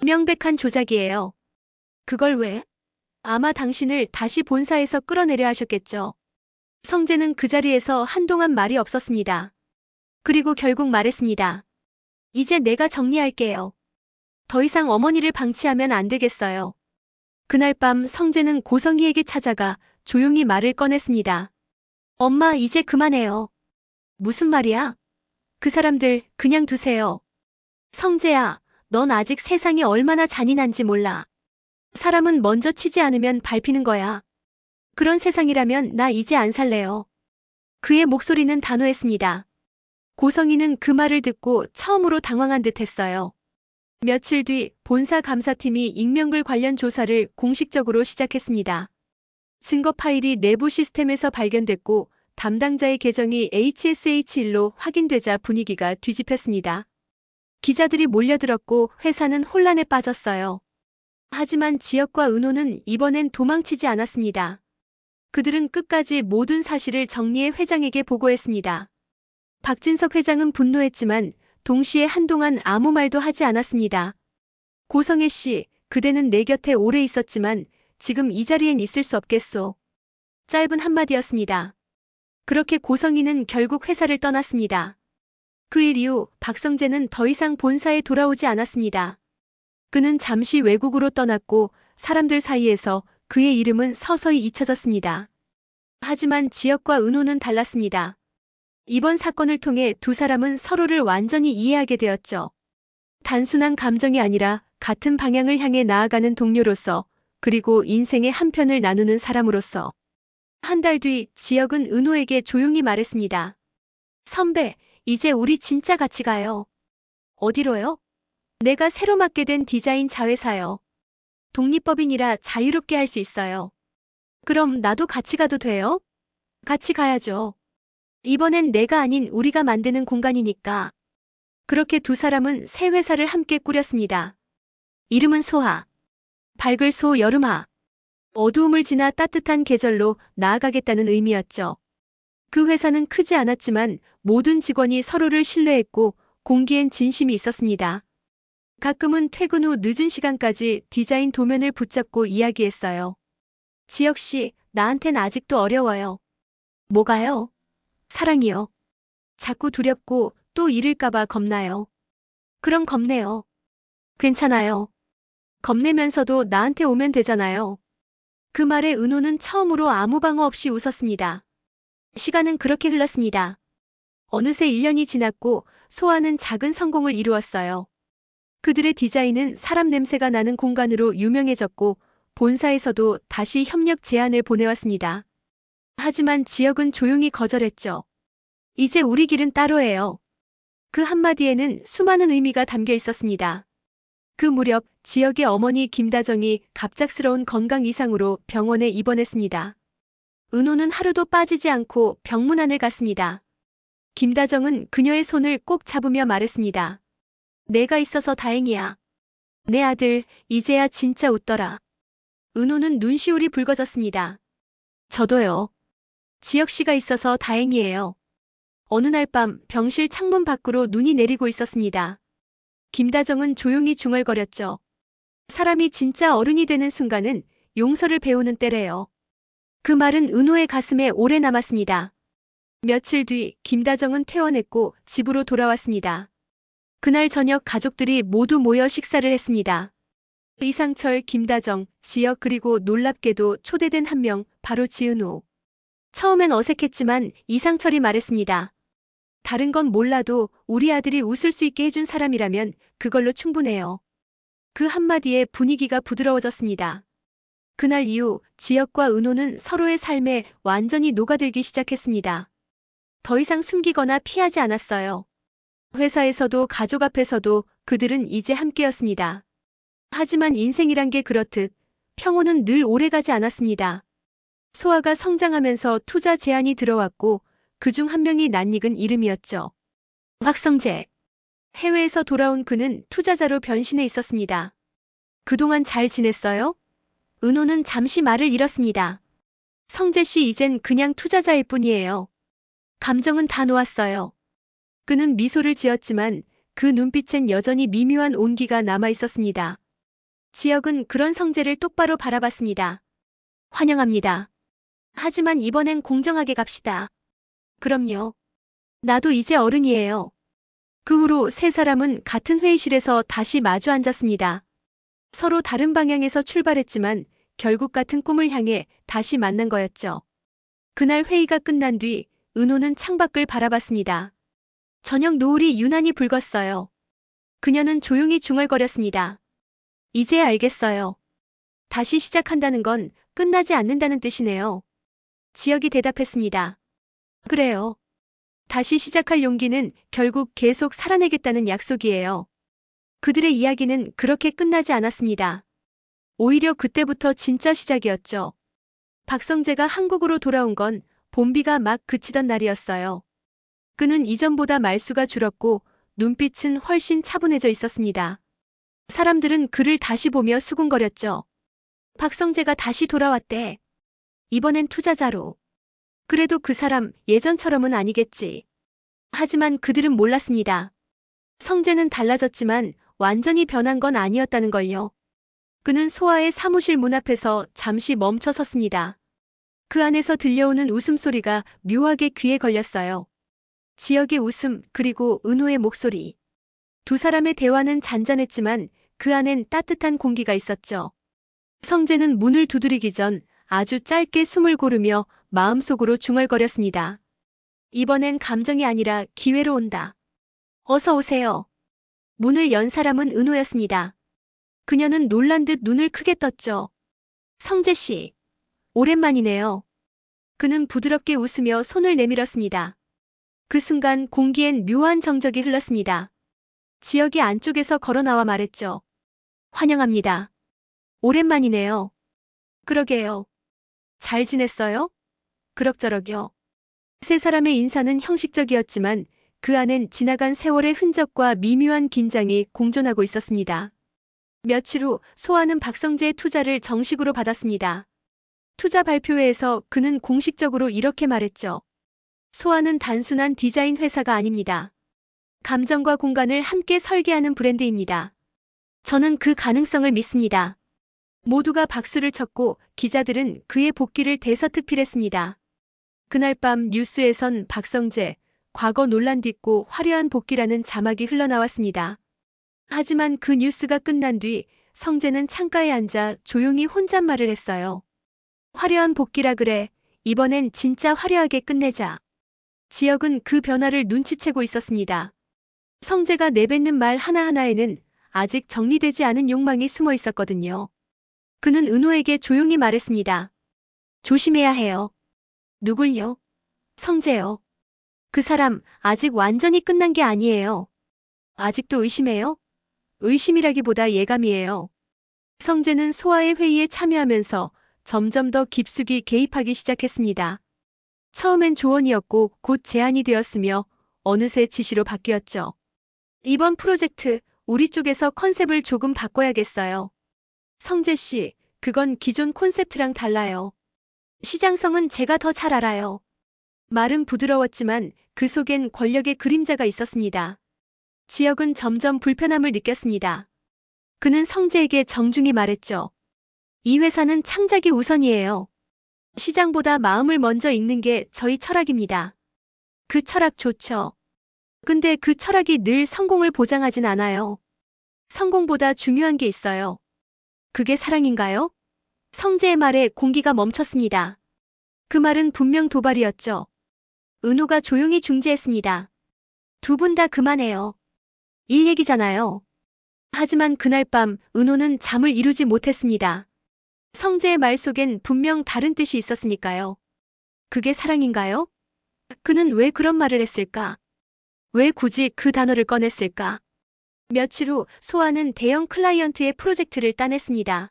명백한 조작이에요. 그걸 왜? 아마 당신을 다시 본사에서 끌어내려 하셨겠죠. 성재는 그 자리에서 한동안 말이 없었습니다. 그리고 결국 말했습니다. 이제 내가 정리할게요. 더 이상 어머니를 방치하면 안 되겠어요. 그날 밤 성재는 고성희에게 찾아가 조용히 말을 꺼냈습니다. 엄마, 이제 그만해요. 무슨 말이야? 그 사람들 그냥 두세요. 성재야, 넌 아직 세상이 얼마나 잔인한지 몰라. 사람은 먼저 치지 않으면 밟히는 거야. 그런 세상이라면 나 이제 안 살래요. 그의 목소리는 단호했습니다. 고성희는 그 말을 듣고 처음으로 당황한 듯 했어요. 며칠 뒤 본사 감사팀이 익명글 관련 조사를 공식적으로 시작했습니다. 증거 파일이 내부 시스템에서 발견됐고 담당자의 계정이 HSH1로 확인되자 분위기가 뒤집혔습니다. 기자들이 몰려들었고 회사는 혼란에 빠졌어요. 하지만 지역과 은호는 이번엔 도망치지 않았습니다. 그들은 끝까지 모든 사실을 정리해 회장에게 보고했습니다. 박진석 회장은 분노했지만 동시에 한동안 아무 말도 하지 않았습니다. 고성혜 씨, 그대는 내 곁에 오래 있었지만 지금 이 자리엔 있을 수 없겠소. 짧은 한마디였습니다. 그렇게 고성희는 결국 회사를 떠났습니다. 그 일 이후 박성재는 더 이상 본사에 돌아오지 않았습니다. 그는 잠시 외국으로 떠났고 사람들 사이에서 그의 이름은 서서히 잊혀졌습니다. 하지만 지역과 은호는 달랐습니다. 이번 사건을 통해 두 사람은 서로를 완전히 이해하게 되었죠. 단순한 감정이 아니라 같은 방향을 향해 나아가는 동료로서, 그리고 인생의 한 편을 나누는 사람으로서. 한 달 뒤 지역은 은호에게 조용히 말했습니다. 선배, 이제 우리 진짜 같이 가요. 어디로요? 내가 새로 맡게 된 디자인 자회사요. 독립법인이라 자유롭게 할 수 있어요. 그럼 나도 같이 가도 돼요? 같이 가야죠. 이번엔 내가 아닌 우리가 만드는 공간이니까. 그렇게 두 사람은 새 회사를 함께 꾸렸습니다. 이름은 소하. 밝을 소 여름하. 어두움을 지나 따뜻한 계절로 나아가겠다는 의미였죠. 그 회사는 크지 않았지만 모든 직원이 서로를 신뢰했고 공기엔 진심이 있었습니다. 가끔은 퇴근 후 늦은 시간까지 디자인 도면을 붙잡고 이야기했어요. 지역 씨, 나한텐 아직도 어려워요. 뭐가요? 사랑이요. 자꾸 두렵고 또 잃을까봐 겁나요. 그럼 겁내요. 괜찮아요. 겁내면서도 나한테 오면 되잖아요. 그 말에 은호는 처음으로 아무 방어 없이 웃었습니다. 시간은 그렇게 흘렀습니다. 어느새 1년이 지났고 소아는 작은 성공을 이루었어요. 그들의 디자인은 사람 냄새가 나는 공간으로 유명해졌고 본사에서도 다시 협력 제안을 보내왔습니다. 하지만 지역은 조용히 거절했죠. 이제 우리 길은 따로예요. 그 한마디에는 수많은 의미가 담겨 있었습니다. 그 무렵 지역의 어머니 김다정이 갑작스러운 건강 이상으로 병원에 입원했습니다. 은호는 하루도 빠지지 않고 병문안을 갔습니다. 김다정은 그녀의 손을 꼭 잡으며 말했습니다. 내가 있어서 다행이야. 내 아들, 이제야 진짜 웃더라. 은호는 눈시울이 붉어졌습니다. 저도요. 지역 씨가 있어서 다행이에요. 어느 날 밤 병실 창문 밖으로 눈이 내리고 있었습니다. 김다정은 조용히 중얼거렸죠. 사람이 진짜 어른이 되는 순간은 용서를 배우는 때래요. 그 말은 은호의 가슴에 오래 남았습니다. 며칠 뒤 김다정은 퇴원했고 집으로 돌아왔습니다. 그날 저녁 가족들이 모두 모여 식사를 했습니다. 이상철, 김다정, 지역 그리고 놀랍게도 초대된 한 명, 바로 지은호. 처음엔 어색했지만 이상철이 말했습니다. 다른 건 몰라도 우리 아들이 웃을 수 있게 해준 사람이라면 그걸로 충분해요. 그 한마디에 분위기가 부드러워졌습니다. 그날 이후 지역과 은호는 서로의 삶에 완전히 녹아들기 시작했습니다. 더 이상 숨기거나 피하지 않았어요. 회사에서도 가족 앞에서도 그들은 이제 함께였습니다. 하지만 인생이란 게 그렇듯 평온은 늘 오래가지 않았습니다. 소아가 성장하면서 투자 제안이 들어왔고 그중 한 명이 낯익은 이름이었죠. 박성재. 해외에서 돌아온 그는 투자자로 변신해 있었습니다. 그동안 잘 지냈어요? 은호는 잠시 말을 잃었습니다. 성재 씨 이젠 그냥 투자자일 뿐이에요. 감정은 다 놓았어요. 그는 미소를 지었지만 그 눈빛엔 여전히 미묘한 온기가 남아 있었습니다. 지혁은 그런 성재를 똑바로 바라봤습니다. 환영합니다. 하지만 이번엔 공정하게 갑시다. 그럼요. 나도 이제 어른이에요. 그 후로 세 사람은 같은 회의실에서 다시 마주 앉았습니다. 서로 다른 방향에서 출발했지만 결국 같은 꿈을 향해 다시 만난 거였죠. 그날 회의가 끝난 뒤 은호는 창밖을 바라봤습니다. 저녁 노을이 유난히 붉었어요. 그녀는 조용히 중얼거렸습니다. 이제 알겠어요. 다시 시작한다는 건 끝나지 않는다는 뜻이네요. 지혁이 대답했습니다. 그래요. 다시 시작할 용기는 결국 계속 살아내겠다는 약속이에요. 그들의 이야기는 그렇게 끝나지 않았습니다. 오히려 그때부터 진짜 시작이었죠. 박성재가 한국으로 돌아온 건 봄비가 막 그치던 날이었어요. 그는 이전보다 말수가 줄었고 눈빛은 훨씬 차분해져 있었습니다. 사람들은 그를 다시 보며 수군거렸죠. 박성재가 다시 돌아왔대. 이번엔 투자자로. 그래도 그 사람 예전처럼은 아니겠지. 하지만 그들은 몰랐습니다. 성재는 달라졌지만 완전히 변한 건 아니었다는 걸요. 그는 소아의 사무실 문 앞에서 잠시 멈춰 섰습니다. 그 안에서 들려오는 웃음소리가 묘하게 귀에 걸렸어요. 지혁의 웃음 그리고 은호의 목소리. 두 사람의 대화는 잔잔했지만 그 안엔 따뜻한 공기가 있었죠. 성재는 문을 두드리기 전 아주 짧게 숨을 고르며 마음속으로 중얼거렸습니다. 이번엔 감정이 아니라 기회로 온다. 어서 오세요. 문을 연 사람은 은호였습니다. 그녀는 놀란 듯 눈을 크게 떴죠. 성재 씨. 오랜만이네요. 그는 부드럽게 웃으며 손을 내밀었습니다. 그 순간 공기엔 묘한 정적이 흘렀습니다. 지혁이 안쪽에서 걸어 나와 말했죠. 환영합니다. 오랜만이네요. 그러게요. 잘 지냈어요? 그럭저럭요. 세 사람의 인사는 형식적이었지만 그 안엔 지나간 세월의 흔적과 미묘한 긴장이 공존하고 있었습니다. 며칠 후 소아는 박성재의 투자를 정식으로 받았습니다. 투자 발표회에서 그는 공식적으로 이렇게 말했죠. 소아는 단순한 디자인 회사가 아닙니다. 감정과 공간을 함께 설계하는 브랜드입니다. 저는 그 가능성을 믿습니다. 모두가 박수를 쳤고 기자들은 그의 복귀를 대서특필했습니다. 그날 밤 뉴스에선 박성재, 과거 논란 딛고 화려한 복귀라는 자막이 흘러나왔습니다. 하지만 그 뉴스가 끝난 뒤 성재는 창가에 앉아 조용히 혼잣말을 했어요. 화려한 복귀라 그래. 이번엔 진짜 화려하게 끝내자. 지혁은 그 변화를 눈치채고 있었습니다. 성재가 내뱉는 말 하나하나에는 아직 정리되지 않은 욕망이 숨어 있었거든요. 그는 은호에게 조용히 말했습니다. 조심해야 해요. 누굴요? 성재요. 그 사람 아직 완전히 끝난 게 아니에요. 아직도 의심해요? 의심이라기보다 예감이에요. 성재는 소아의 회의에 참여하면서 점점 더 깊숙이 개입하기 시작했습니다. 처음엔 조언이었고 곧 제안이 되었으며 어느새 지시로 바뀌었죠. 이번 프로젝트 우리 쪽에서 컨셉을 조금 바꿔야겠어요. 성재 씨, 그건 기존 콘셉트랑 달라요. 시장성은 제가 더 잘 알아요. 말은 부드러웠지만 그 속엔 권력의 그림자가 있었습니다. 지혁은 점점 불편함을 느꼈습니다. 그는 성재에게 정중히 말했죠. 이 회사는 창작이 우선이에요. 시장보다 마음을 먼저 읽는 게 저희 철학입니다. 그 철학 좋죠. 근데 그 철학이 늘 성공을 보장하진 않아요. 성공보다 중요한 게 있어요. 그게 사랑인가요? 성재의 말에 공기가 멈췄습니다. 그 말은 분명 도발이었죠. 은호가 조용히 중재했습니다. 두 분 다 그만해요. 일 얘기잖아요. 하지만 그날 밤 은호는 잠을 이루지 못했습니다. 성재의 말 속엔 분명 다른 뜻이 있었으니까요. 그게 사랑인가요? 그는 왜 그런 말을 했을까? 왜 굳이 그 단어를 꺼냈을까? 며칠 후 소아는 대형 클라이언트의 프로젝트를 따냈습니다.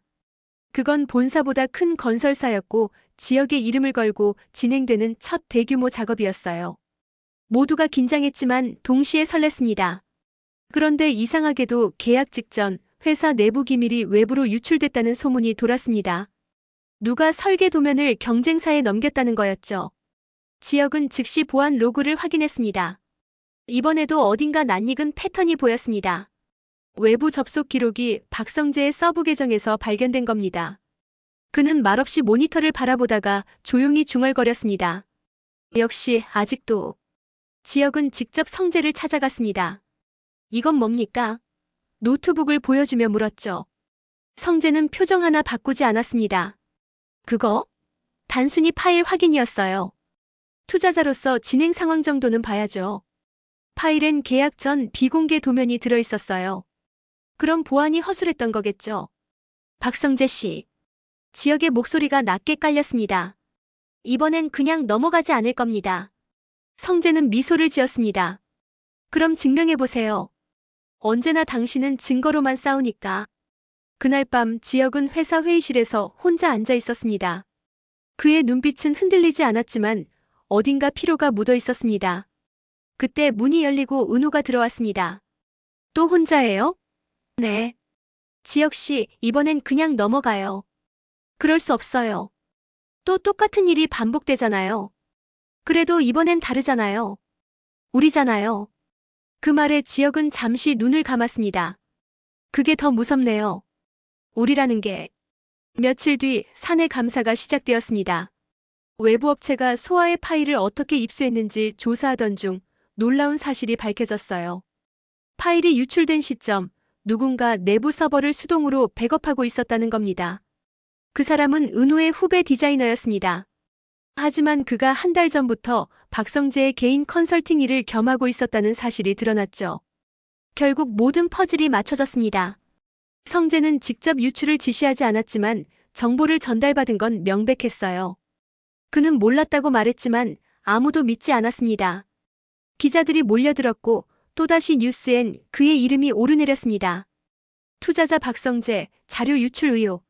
그건 본사보다 큰 건설사였고 지역의 이름을 걸고 진행되는 첫 대규모 작업이었어요. 모두가 긴장했지만 동시에 설렜습니다. 그런데 이상하게도 계약 직전 회사 내부 기밀이 외부로 유출됐다는 소문이 돌았습니다. 누가 설계 도면을 경쟁사에 넘겼다는 거였죠. 지역은 즉시 보안 로그를 확인했습니다. 이번에도 어딘가 낯익은 패턴이 보였습니다. 외부 접속 기록이 박성재의 서브 계정에서 발견된 겁니다. 그는 말없이 모니터를 바라보다가 조용히 중얼거렸습니다. 역시 아직도. 지역은 직접 성재를 찾아갔습니다. 이건 뭡니까? 노트북을 보여주며 물었죠. 성재는 표정 하나 바꾸지 않았습니다. 그거? 단순히 파일 확인이었어요. 투자자로서 진행 상황 정도는 봐야죠. 파일엔 계약 전 비공개 도면이 들어있었어요. 그럼 보안이 허술했던 거겠죠. 박성재 씨. 지역의 목소리가 낮게 깔렸습니다. 이번엔 그냥 넘어가지 않을 겁니다. 성재는 미소를 지었습니다. 그럼 증명해보세요. 언제나 당신은 증거로만 싸우니까. 그날 밤 지역은 회사 회의실에서 혼자 앉아 있었습니다. 그의 눈빛은 흔들리지 않았지만 어딘가 피로가 묻어 있었습니다. 그때 문이 열리고 은호가 들어왔습니다. 또 혼자예요? 네. 지역 씨, 이번엔 그냥 넘어가요. 그럴 수 없어요. 또 똑같은 일이 반복되잖아요. 그래도 이번엔 다르잖아요. 우리잖아요. 그 말에 지역은 잠시 눈을 감았습니다. 그게 더 무섭네요. 우리라는 게. 며칠 뒤 사내 감사가 시작되었습니다. 외부 업체가 소아의 파일을 어떻게 입수했는지 조사하던 중 놀라운 사실이 밝혀졌어요. 파일이 유출된 시점, 누군가 내부 서버를 수동으로 백업하고 있었다는 겁니다. 그 사람은 은호의 후배 디자이너였습니다. 하지만 그가 한 달 전부터 박성재의 개인 컨설팅 일을 겸하고 있었다는 사실이 드러났죠. 결국 모든 퍼즐이 맞춰졌습니다. 성재는 직접 유출을 지시하지 않았지만 정보를 전달받은 건 명백했어요. 그는 몰랐다고 말했지만 아무도 믿지 않았습니다. 기자들이 몰려들었고 또다시 뉴스엔 그의 이름이 오르내렸습니다. 투자자 박성재, 자료 유출 의혹.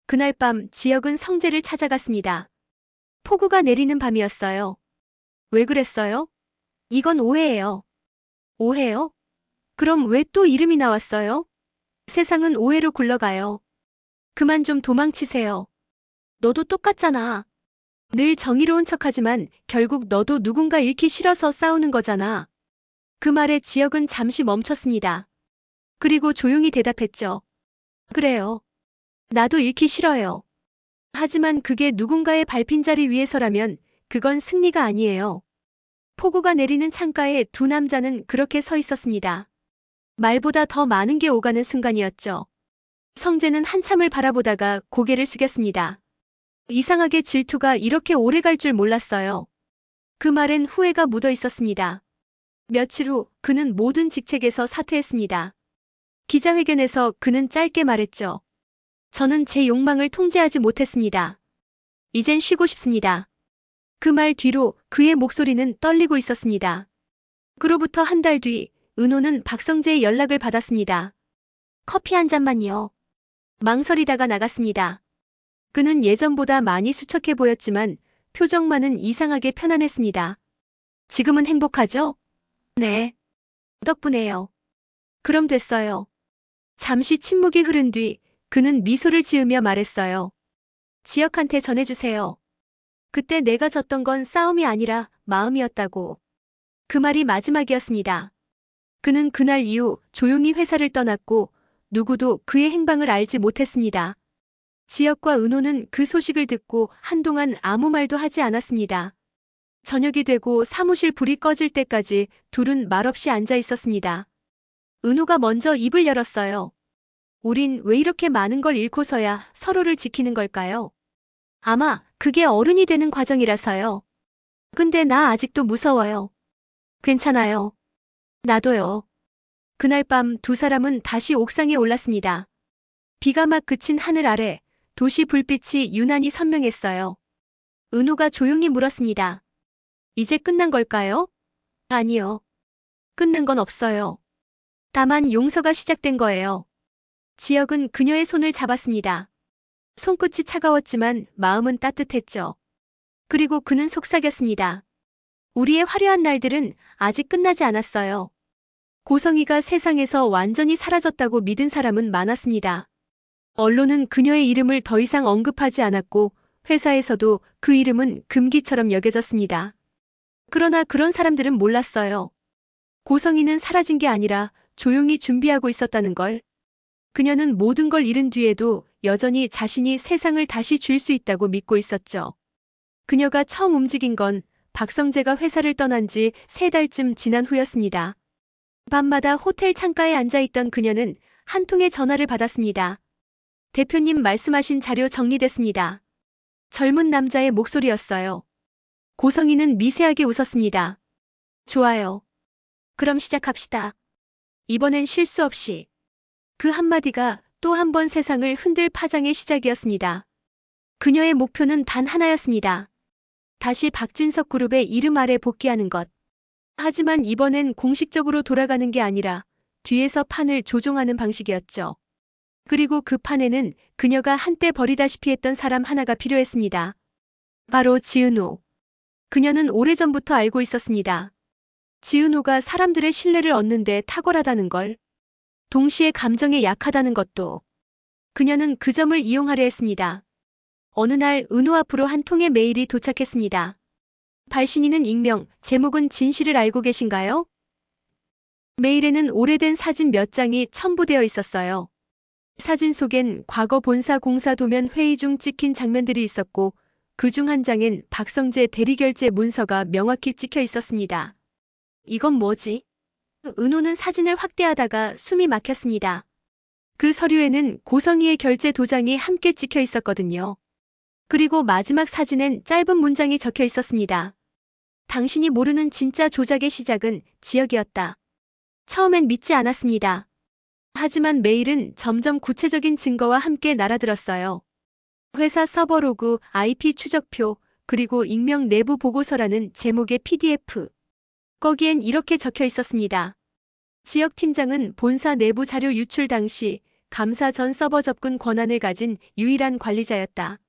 그날 밤 지역은 성재를 찾아갔습니다. 폭우가 내리는 밤이었어요. 왜 그랬어요? 이건 오해예요. 오해요? 그럼 왜 또 이름이 나왔어요? 세상은 오해로 굴러가요. 그만 좀 도망치세요. 너도 똑같잖아. 늘 정의로운 척하지만 결국 너도 누군가 잃기 싫어서 싸우는 거잖아. 그 말에 지역은 잠시 멈췄습니다. 그리고 조용히 대답했죠. 그래요. 나도 잃기 싫어요. 하지만 그게 누군가의 밟힌자리 위에서라면 그건 승리가 아니에요. 폭우가 내리는 창가에 두 남자는 그렇게 서 있었습니다. 말보다 더 많은 게 오가는 순간이었죠. 성재는 한참을 바라보다가 고개를 숙였습니다. 이상하게 질투가 이렇게 오래 갈 줄 몰랐어요. 그 말엔 후회가 묻어 있었습니다. 며칠 후 그는 모든 직책에서 사퇴했습니다. 기자회견에서 그는 짧게 말했죠. 저는 제 욕망을 통제하지 못했습니다. 이젠 쉬고 싶습니다. 그 말 뒤로 그의 목소리는 떨리고 있었습니다. 그로부터 한 달 뒤 은호는 박성재의 연락을 받았습니다. 커피 한 잔만요. 망설이다가 나갔습니다. 그는 예전보다 많이 수척해 보였지만 표정만은 이상하게 편안했습니다. 지금은 행복하죠? 네. 덕분에요. 그럼 됐어요. 잠시 침묵이 흐른 뒤 그는 미소를 지으며 말했어요. 지역한테 전해주세요. 그때 내가 졌던 건 싸움이 아니라 마음이었다고. 그 말이 마지막이었습니다. 그는 그날 이후 조용히 회사를 떠났고 누구도 그의 행방을 알지 못했습니다. 지역과 은호는 그 소식을 듣고 한동안 아무 말도 하지 않았습니다. 저녁이 되고 사무실 불이 꺼질 때까지 둘은 말없이 앉아 있었습니다. 은호가 먼저 입을 열었어요. 우린 왜 이렇게 많은 걸 잃고서야 서로를 지키는 걸까요? 아마 그게 어른이 되는 과정이라서요. 근데 나 아직도 무서워요. 괜찮아요. 나도요. 그날 밤 두 사람은 다시 옥상에 올랐습니다. 비가 막 그친 하늘 아래 도시 불빛이 유난히 선명했어요. 은호가 조용히 물었습니다. 이제 끝난 걸까요? 아니요. 끝난 건 없어요. 다만 용서가 시작된 거예요. 지역은 그녀의 손을 잡았습니다. 손끝이 차가웠지만 마음은 따뜻했죠. 그리고 그는 속삭였습니다. 우리의 화려한 날들은 아직 끝나지 않았어요. 고성이가 세상에서 완전히 사라졌다고 믿은 사람은 많았습니다. 언론은 그녀의 이름을 더 이상 언급하지 않았고 회사에서도 그 이름은 금기처럼 여겨졌습니다. 그러나 그런 사람들은 몰랐어요. 고성이는 사라진 게 아니라 조용히 준비하고 있었다는 걸. 그녀는 모든 걸 잃은 뒤에도 여전히 자신이 세상을 다시 줄 수 있다고 믿고 있었죠. 그녀가 처음 움직인 건 박성재가 회사를 떠난 지 3달쯤 지난 후였습니다. 밤마다 호텔 창가에 앉아있던 그녀는 한 통의 전화를 받았습니다. 대표님 말씀하신 자료 정리됐습니다. 젊은 남자의 목소리였어요. 고성이는 미세하게 웃었습니다. 좋아요. 그럼 시작합시다. 이번엔 실수 없이. 그 한마디가 또 한 번 세상을 흔들 파장의 시작이었습니다. 그녀의 목표는 단 하나였습니다. 다시 박진석 그룹의 이름 아래 복귀하는 것. 하지만 이번엔 공식적으로 돌아가는 게 아니라 뒤에서 판을 조종하는 방식이었죠. 그리고 그 판에는 그녀가 한때 버리다시피 했던 사람 하나가 필요했습니다. 바로 지은호. 그녀는 오래전부터 알고 있었습니다. 지은호가 사람들의 신뢰를 얻는 데 탁월하다는 걸. 동시에 감정에 약하다는 것도. 그녀는 그 점을 이용하려 했습니다. 어느 날 은호 앞으로 한 통의 메일이 도착했습니다. 발신인은 익명, 제목은 진실을 알고 계신가요? 메일에는 오래된 사진 몇 장이 첨부되어 있었어요. 사진 속엔 과거 본사 공사 도면 회의 중 찍힌 장면들이 있었고 그 중 한 장엔 박성재 대리결제 문서가 명확히 찍혀 있었습니다. 이건 뭐지? 은호는 사진을 확대하다가 숨이 막혔습니다. 그 서류에는 고성이의 결제 도장이 함께 찍혀 있었거든요. 그리고 마지막 사진엔 짧은 문장이 적혀 있었습니다. 당신이 모르는 진짜 조작의 시작은 지역이었다. 처음엔 믿지 않았습니다. 하지만 메일은 점점 구체적인 증거와 함께 날아들었어요. 회사 서버 로그, IP 추적표, 그리고 익명 내부 보고서라는 제목의 PDF. 거기엔 이렇게 적혀 있었습니다. 지역팀장은 본사 내부 자료 유출 당시 감사 전 서버 접근 권한을 가진 유일한 관리자였다.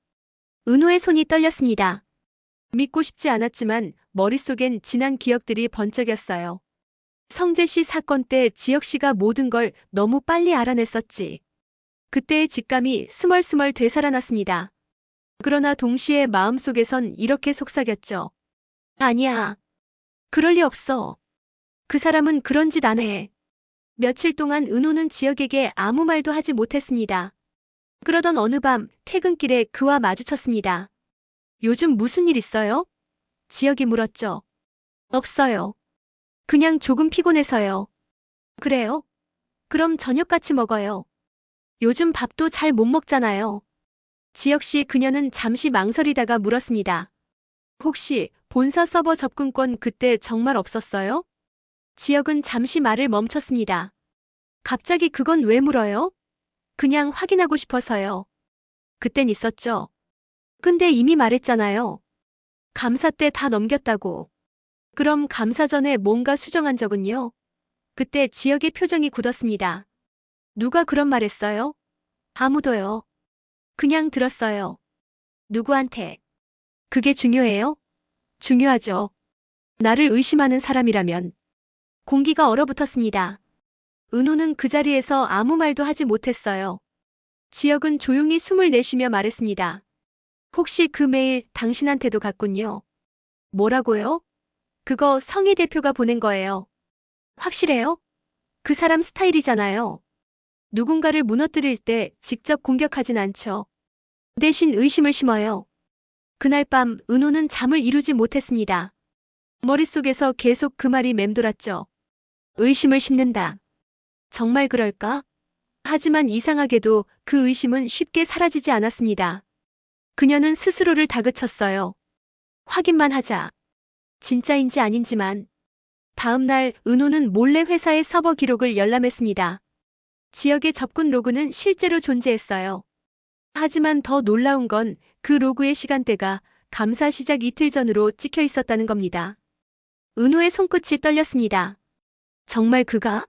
은호의 손이 떨렸습니다. 믿고 싶지 않았지만 머릿속엔 지난 기억들이 번쩍였어요. 성재씨 사건 때 지역씨가 모든 걸 너무 빨리 알아냈었지. 그때의 직감이 스멀스멀 되살아났습니다. 그러나 동시에 마음속에선 이렇게 속삭였죠. 아니야. 그럴 리 없어. 그 사람은 그런 짓 안 해. 며칠 동안 은호는 지역에게 아무 말도 하지 못했습니다. 그러던 어느 밤 퇴근길에 그와 마주쳤습니다. 요즘 무슨 일 있어요? 지역이 물었죠. 없어요. 그냥 조금 피곤해서요. 그래요? 그럼 저녁 같이 먹어요. 요즘 밥도 잘 못 먹잖아요. 지역씨 그녀는 잠시 망설이다가 물었습니다. 혹시 본사 서버 접근권 그때 정말 없었어요? 지역은 잠시 말을 멈췄습니다. 갑자기 그건 왜 물어요? 그냥 확인하고 싶어서요. 그땐 있었죠. 근데 이미 말했잖아요. 감사 때 다 넘겼다고. 그럼 감사 전에 뭔가 수정한 적은요? 그때 지역의 표정이 굳었습니다. 누가 그런 말 했어요? 아무도요. 그냥 들었어요. 누구한테? 그게 중요해요? 중요하죠. 나를 의심하는 사람이라면. 공기가 얼어붙었습니다. 은호는 그 자리에서 아무 말도 하지 못했어요. 지역은 조용히 숨을 내쉬며 말했습니다. 혹시 그 메일 당신한테도 갔군요. 뭐라고요? 그거 성희 대표가 보낸 거예요. 확실해요? 그 사람 스타일이잖아요. 누군가를 무너뜨릴 때 직접 공격하진 않죠. 대신 의심을 심어요. 그날 밤 은호는 잠을 이루지 못했습니다. 머릿속에서 계속 그 말이 맴돌았죠. 의심을 심는다. 정말 그럴까? 하지만 이상하게도 그 의심은 쉽게 사라지지 않았습니다. 그녀는 스스로를 다그쳤어요. 확인만 하자. 진짜인지 아닌지만. 다음 날 은호는 몰래 회사의 서버 기록을 열람했습니다. 지역의 접근 로그는 실제로 존재했어요. 하지만 더 놀라운 건 그 로그의 시간대가 감사 시작 이틀 전으로 찍혀 있었다는 겁니다. 은호의 손끝이 떨렸습니다. 정말 그가?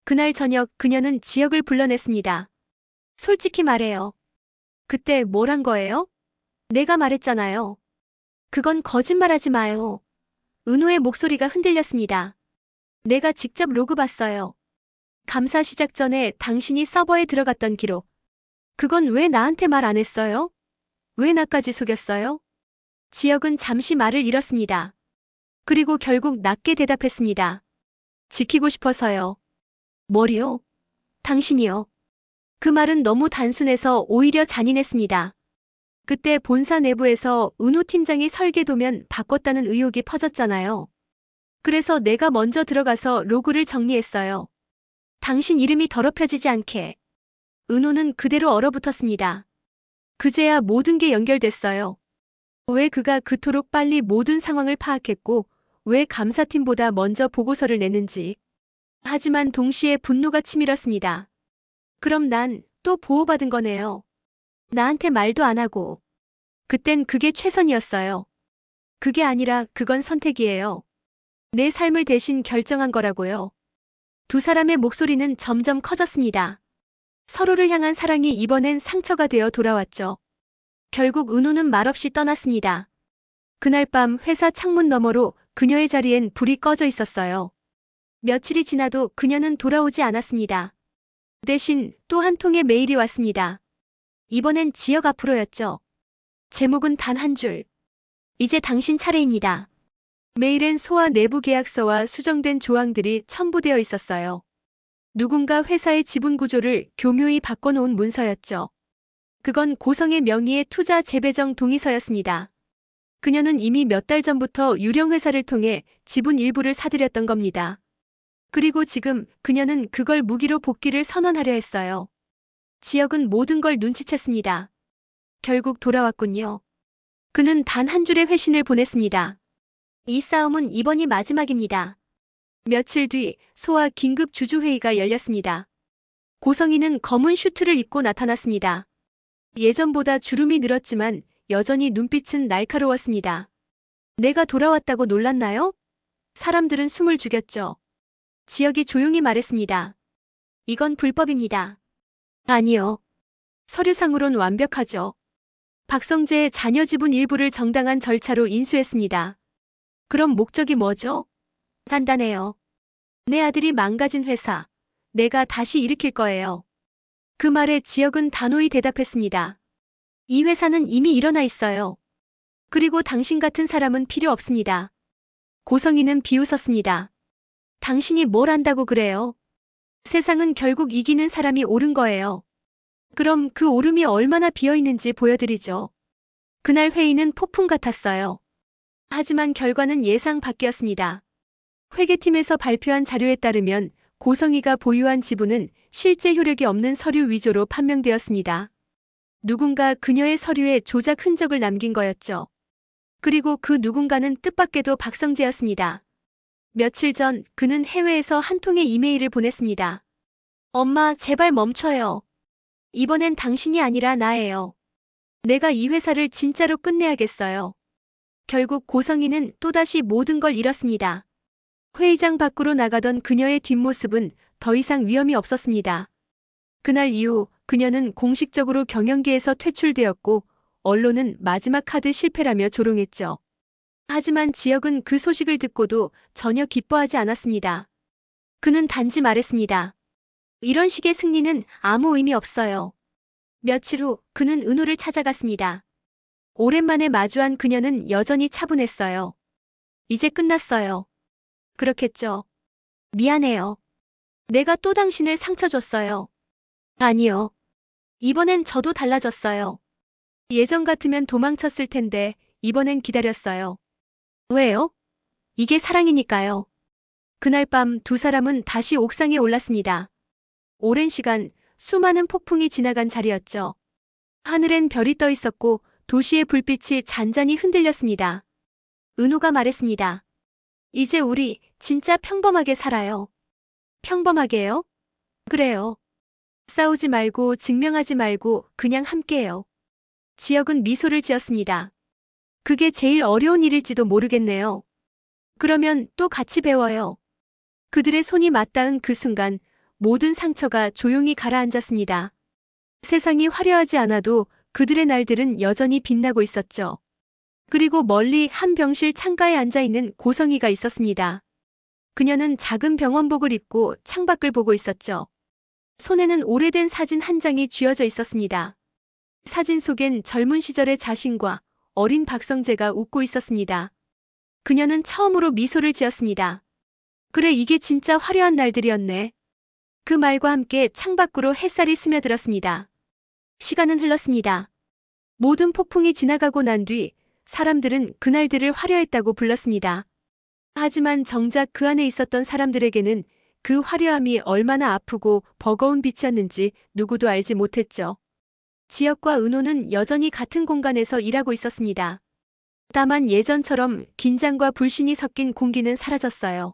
그날 저녁 그녀는 지역을 불러냈습니다. 솔직히 말해요. 그때 뭘 한 거예요? 내가 말했잖아요. 그건 거짓말하지 마요. 은호의 목소리가 흔들렸습니다. 내가 직접 로그 봤어요. 감사 시작 전에 당신이 서버에 들어갔던 기록. 그건 왜 나한테 말 안 했어요? 왜 나까지 속였어요? 지혁은 잠시 말을 잃었습니다. 그리고 결국 낮게 대답했습니다. 지키고 싶어서요. 뭐리요? 당신이요. 그 말은 너무 단순해서 오히려 잔인했습니다. 그때 본사 내부에서 은호 팀장이 설계도면 바꿨다는 의혹이 퍼졌잖아요. 그래서 내가 먼저 들어가서 로그를 정리했어요. 당신 이름이 더럽혀지지 않게. 은호는 그대로 얼어붙었습니다. 그제야 모든 게 연결됐어요. 왜 그가 그토록 빨리 모든 상황을 파악했고, 왜 감사팀보다 먼저 보고서를 냈는지. 하지만 동시에 분노가 치밀었습니다. 그럼 난 또 보호받은 거네요. 나한테 말도 안 하고. 그땐 그게 최선이었어요. 그게 아니라 그건 선택이에요. 내 삶을 대신 결정한 거라고요. 두 사람의 목소리는 점점 커졌습니다. 서로를 향한 사랑이 이번엔 상처가 되어 돌아왔죠. 결국 은호는 말없이 떠났습니다. 그날 밤 회사 창문 너머로 그녀의 자리엔 불이 꺼져 있었어요. 며칠이 지나도 그녀는 돌아오지 않았습니다. 대신 또 한 통의 메일이 왔습니다. 이번엔 지역 앞으로였죠. 제목은 단 한 줄. 이제 당신 차례입니다. 메일엔 소와 내부 계약서와 수정된 조항들이 첨부되어 있었어요. 누군가 회사의 지분 구조를 교묘히 바꿔놓은 문서였죠. 그건 고성의 명의의 투자 재배정 동의서였습니다. 그녀는 이미 몇 달 전부터 유령 회사를 통해 지분 일부를 사들였던 겁니다. 그리고 지금 그녀는 그걸 무기로 복귀를 선언하려 했어요. 지역은 모든 걸 눈치챘습니다. 결국 돌아왔군요. 그는 단 한 줄의 회신을 보냈습니다. 이 싸움은 이번이 마지막입니다. 며칠 뒤 소와 긴급 주주회의가 열렸습니다. 고성이는 검은 슈트를 입고 나타났습니다. 예전보다 주름이 늘었지만 여전히 눈빛은 날카로웠습니다. 내가 돌아왔다고 놀랐나요? 사람들은 숨을 죽였죠. 지역이 조용히 말했습니다. 이건 불법입니다. 아니요. 서류상으론 완벽하죠. 박성재의 자녀 지분 일부를 정당한 절차로 인수했습니다. 그럼 목적이 뭐죠? 간단해요. 내 아들이 망가진 회사, 내가 다시 일으킬 거예요. 그 말에 지역은 단호히 대답했습니다. 이 회사는 이미 일어나 있어요. 그리고 당신 같은 사람은 필요 없습니다. 고성이는 비웃었습니다. 당신이 뭘 안다고 그래요? 세상은 결국 이기는 사람이 옳은 거예요. 그럼 그 옳음이 얼마나 비어있는지 보여드리죠. 그날 회의는 폭풍 같았어요. 하지만 결과는 예상 밖이었습니다. 회계팀에서 발표한 자료에 따르면 고성이가 보유한 지분은 실제 효력이 없는 서류 위조로 판명되었습니다. 누군가 그녀의 서류에 조작 흔적을 남긴 거였죠. 그리고 그 누군가는 뜻밖에도 박성재였습니다. 며칠 전 그는 해외에서 한 통의 이메일을 보냈습니다. 엄마, 제발 멈춰요. 이번엔 당신이 아니라 나예요. 내가 이 회사를 진짜로 끝내야겠어요. 결국 고성이는 또다시 모든 걸 잃었습니다. 회의장 밖으로 나가던 그녀의 뒷모습은 더 이상 위험이 없었습니다. 그날 이후 그녀는 공식적으로 경영계에서 퇴출되었고 언론은 마지막 카드 실패라며 조롱했죠. 하지만 지역은 그 소식을 듣고도 전혀 기뻐하지 않았습니다. 그는 단지 말했습니다. 이런 식의 승리는 아무 의미 없어요. 며칠 후 그는 은호를 찾아갔습니다. 오랜만에 마주한 그녀는 여전히 차분했어요. 이제 끝났어요. 그렇겠죠. 미안해요. 내가 또 당신을 상처 줬어요. 아니요. 이번엔 저도 달라졌어요. 예전 같으면 도망쳤을 텐데 이번엔 기다렸어요. 왜요? 이게 사랑이니까요. 그날 밤 두 사람은 다시 옥상에 올랐습니다. 오랜 시간 수많은 폭풍이 지나간 자리였죠. 하늘엔 별이 떠 있었고 도시의 불빛이 잔잔히 흔들렸습니다. 은호가 말했습니다. 이제 우리 진짜 평범하게 살아요. 평범하게요? 그래요. 싸우지 말고 증명하지 말고 그냥 함께해요. 지역은 미소를 지었습니다. 그게 제일 어려운 일일지도 모르겠네요. 그러면 또 같이 배워요. 그들의 손이 맞닿은 그 순간 모든 상처가 조용히 가라앉았습니다. 세상이 화려하지 않아도 그들의 날들은 여전히 빛나고 있었죠. 그리고 멀리 한 병실 창가에 앉아있는 고성이가 있었습니다. 그녀는 작은 병원복을 입고 창밖을 보고 있었죠. 손에는 오래된 사진 한 장이 쥐어져 있었습니다. 사진 속엔 젊은 시절의 자신과 어린 박성재가 웃고 있었습니다. 그녀는 처음으로 미소를 지었습니다. 그래, 이게 진짜 화려한 날들이었네. 그 말과 함께 창밖으로 햇살이 스며들었습니다. 시간은 흘렀습니다. 모든 폭풍이 지나가고 난 뒤 사람들은 그날들을 화려했다고 불렀습니다. 하지만 정작 그 안에 있었던 사람들에게는 그 화려함이 얼마나 아프고 버거운 빛이었는지 누구도 알지 못했죠. 지혁과 은호는 여전히 같은 공간에서 일하고 있었습니다. 다만 예전처럼 긴장과 불신이 섞인 공기는 사라졌어요.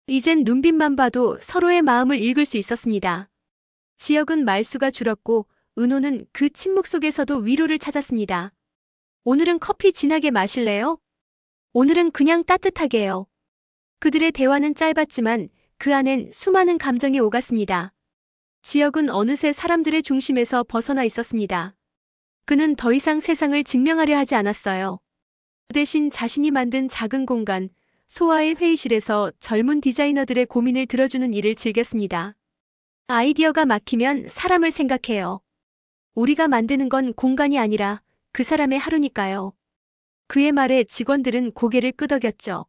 이젠 눈빛만 봐도 서로의 마음을 읽을 수 있었습니다. 지혁은 말수가 줄었고 은호는 그 침묵 속에서도 위로를 찾았습니다. 오늘은 커피 진하게 마실래요? 오늘은 그냥 따뜻하게요. 그들의 대화는 짧았지만 그 안엔 수많은 감정이 오갔습니다. 지혁은 어느새 사람들의 중심에서 벗어나 있었습니다. 그는 더 이상 세상을 증명하려 하지 않았어요. 대신 자신이 만든 작은 공간, 소아의 회의실에서 젊은 디자이너들의 고민을 들어주는 일을 즐겼습니다. 아이디어가 막히면 사람을 생각해요. 우리가 만드는 건 공간이 아니라 그 사람의 하루니까요. 그의 말에 직원들은 고개를 끄덕였죠.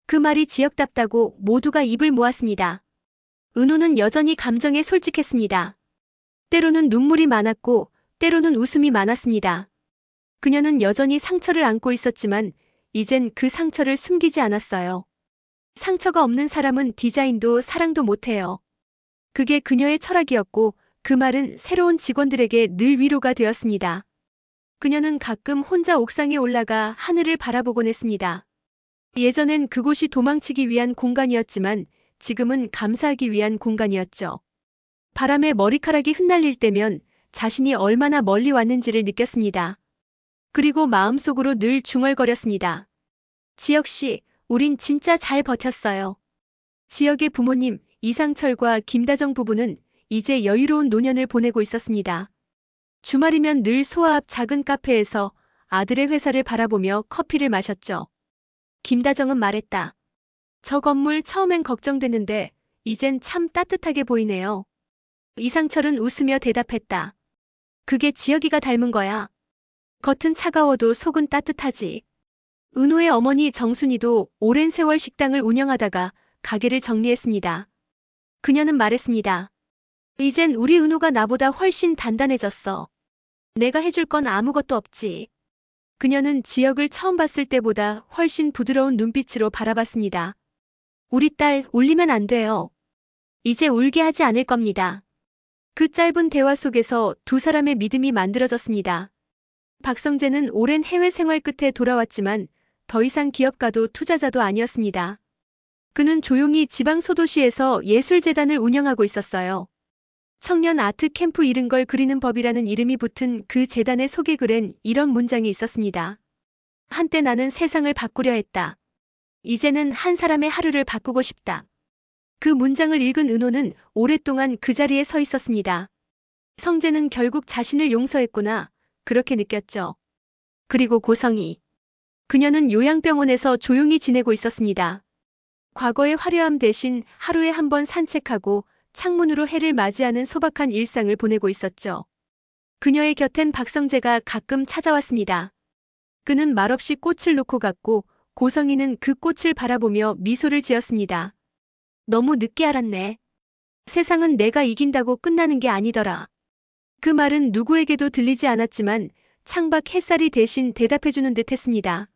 그 말이 지역답다고 모두가 입을 모았습니다. 은호는 여전히 감정에 솔직했습니다. 때로는 눈물이 많았고 때로는 웃음이 많았습니다. 그녀는 여전히 상처를 안고 있었지만 이젠 그 상처를 숨기지 않았어요. 상처가 없는 사람은 디자인도 사랑도 못해요. 그게 그녀의 철학이었고 그 말은 새로운 직원들에게 늘 위로가 되었습니다. 그녀는 가끔 혼자 옥상에 올라가 하늘을 바라보곤 했습니다. 예전엔 그곳이 도망치기 위한 공간이었지만 지금은 감사하기 위한 공간이었죠. 바람에 머리카락이 흩날릴 때면 자신이 얼마나 멀리 왔는지를 느꼈습니다. 그리고 마음속으로 늘 중얼거렸습니다. 지혁 씨, 우린 진짜 잘 버텼어요. 지혁의 부모님 이상철과 김다정 부부는 이제 여유로운 노년을 보내고 있었습니다. 주말이면 늘 소아 앞 작은 카페에서 아들의 회사를 바라보며 커피를 마셨죠. 김다정은 말했다. 저 건물 처음엔 걱정됐는데 이젠 참 따뜻하게 보이네요. 이상철은 웃으며 대답했다. 그게 지혁이가 닮은 거야. 겉은 차가워도 속은 따뜻하지. 은호의 어머니 정순이도 오랜 세월 식당을 운영하다가 가게를 정리했습니다. 그녀는 말했습니다. 이젠 우리 은호가 나보다 훨씬 단단해졌어. 내가 해줄 건 아무것도 없지. 그녀는 지혁을 처음 봤을 때보다 훨씬 부드러운 눈빛으로 바라봤습니다. 우리 딸 울리면 안 돼요. 이제 울게 하지 않을 겁니다. 그 짧은 대화 속에서 두 사람의 믿음이 만들어졌습니다. 박성재는 오랜 해외 생활 끝에 돌아왔지만 더 이상 기업가도 투자자도 아니었습니다. 그는 조용히 지방 소도시에서 예술재단을 운영하고 있었어요. 청년 아트 캠프 이른 걸 그리는 법이라는 이름이 붙은 그 재단의 소개글엔 이런 문장이 있었습니다. 한때 나는 세상을 바꾸려 했다. 이제는 한 사람의 하루를 바꾸고 싶다. 그 문장을 읽은 은호는 오랫동안 그 자리에 서 있었습니다. 성재는 결국 자신을 용서했구나. 그렇게 느꼈죠. 그리고 고성이. 그녀는 요양병원에서 조용히 지내고 있었습니다. 과거의 화려함 대신 하루에 한 번 산책하고 창문으로 해를 맞이하는 소박한 일상을 보내고 있었죠. 그녀의 곁엔 박성재가 가끔 찾아왔습니다. 그는 말없이 꽃을 놓고 갔고 고성이는 그 꽃을 바라보며 미소를 지었습니다. 너무 늦게 알았네. 세상은 내가 이긴다고 끝나는 게 아니더라. 그 말은 누구에게도 들리지 않았지만 창밖 햇살이 대신 대답해주는 듯 했습니다.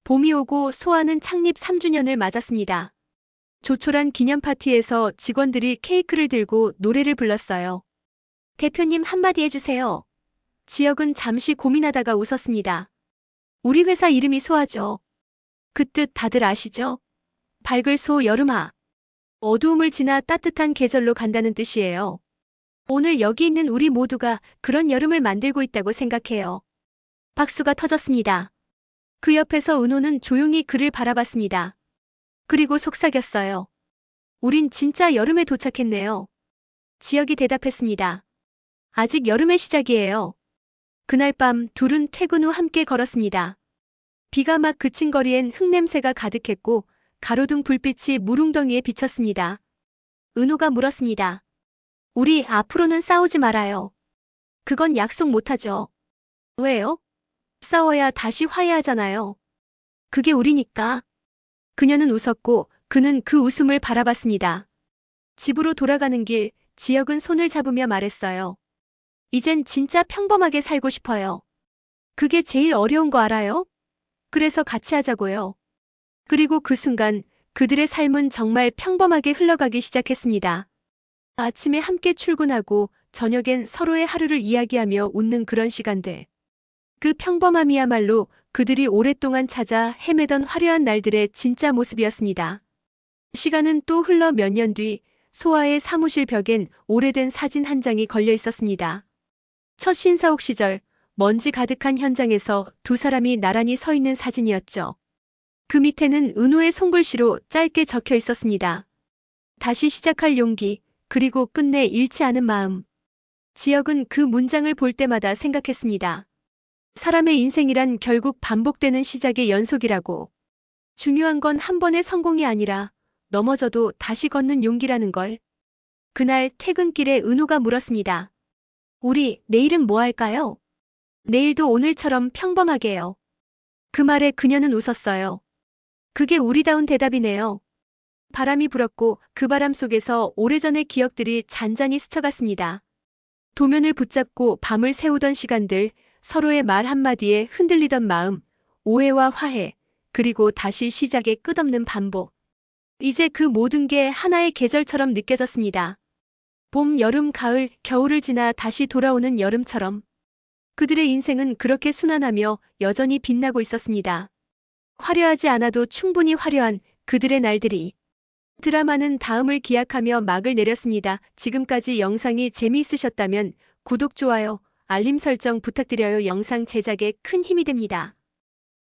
봄이 오고 소아는 창립 3주년을 맞았습니다. 조촐한 기념 파티에서 직원들이 케이크를 들고 노래를 불렀어요. 대표님 한마디 해주세요. 지혁은 잠시 고민하다가 웃었습니다. 우리 회사 이름이 소아죠. 그 뜻 다들 아시죠? 밝을 소 여름아. 어두움을 지나 따뜻한 계절로 간다는 뜻이에요. 오늘 여기 있는 우리 모두가 그런 여름을 만들고 있다고 생각해요. 박수가 터졌습니다. 그 옆에서 은호는 조용히 그를 바라봤습니다. 그리고 속삭였어요. 우린 진짜 여름에 도착했네요. 지혁이 대답했습니다. 아직 여름의 시작이에요. 그날 밤 둘은 퇴근 후 함께 걸었습니다. 비가 막 그친 거리엔 흙냄새가 가득했고 가로등 불빛이 물웅덩이에 비쳤습니다. 은호가 물었습니다. 우리 앞으로는 싸우지 말아요. 그건 약속 못하죠. 왜요? 싸워야 다시 화해하잖아요. 그게 우리니까. 그녀는 웃었고 그는 그 웃음을 바라봤습니다. 집으로 돌아가는 길, 지혁은 손을 잡으며 말했어요. 이젠 진짜 평범하게 살고 싶어요. 그게 제일 어려운 거 알아요? 그래서 같이 하자고요. 그리고 그 순간 그들의 삶은 정말 평범하게 흘러가기 시작했습니다. 아침에 함께 출근하고 저녁엔 서로의 하루를 이야기하며 웃는 그런 시간들. 그 평범함이야말로 그들이 오랫동안 찾아 헤매던 화려한 날들의 진짜 모습이었습니다. 시간은 또 흘러 몇 년 뒤 소아의 사무실 벽엔 오래된 사진 한 장이 걸려 있었습니다. 첫 신사옥 시절 먼지 가득한 현장에서 두 사람이 나란히 서 있는 사진이었죠. 그 밑에는 은호의 손글씨로 짧게 적혀 있었습니다. 다시 시작할 용기, 그리고 끝내 잃지 않은 마음. 지혁은 그 문장을 볼 때마다 생각했습니다. 사람의 인생이란 결국 반복되는 시작의 연속이라고. 중요한 건 한 번의 성공이 아니라 넘어져도 다시 걷는 용기라는 걸. 그날 퇴근길에 은호가 물었습니다. 우리 내일은 뭐 할까요? 내일도 오늘처럼 평범하게요. 그 말에 그녀는 웃었어요. 그게 우리다운 대답이네요. 바람이 불었고 그 바람 속에서 오래전의 기억들이 잔잔히 스쳐갔습니다. 도면을 붙잡고 밤을 새우던 시간들, 서로의 말 한마디에 흔들리던 마음, 오해와 화해, 그리고 다시 시작의 끝없는 반복. 이제 그 모든 게 하나의 계절처럼 느껴졌습니다. 봄, 여름, 가을, 겨울을 지나 다시 돌아오는 여름처럼. 그들의 인생은 그렇게 순환하며 여전히 빛나고 있었습니다. 화려하지 않아도 충분히 화려한 그들의 날들이. 드라마는 다음을 기약하며 막을 내렸습니다. 지금까지 영상이 재미있으셨다면 구독, 좋아요, 알림 설정 부탁드려요. 영상 제작에 큰 힘이 됩니다.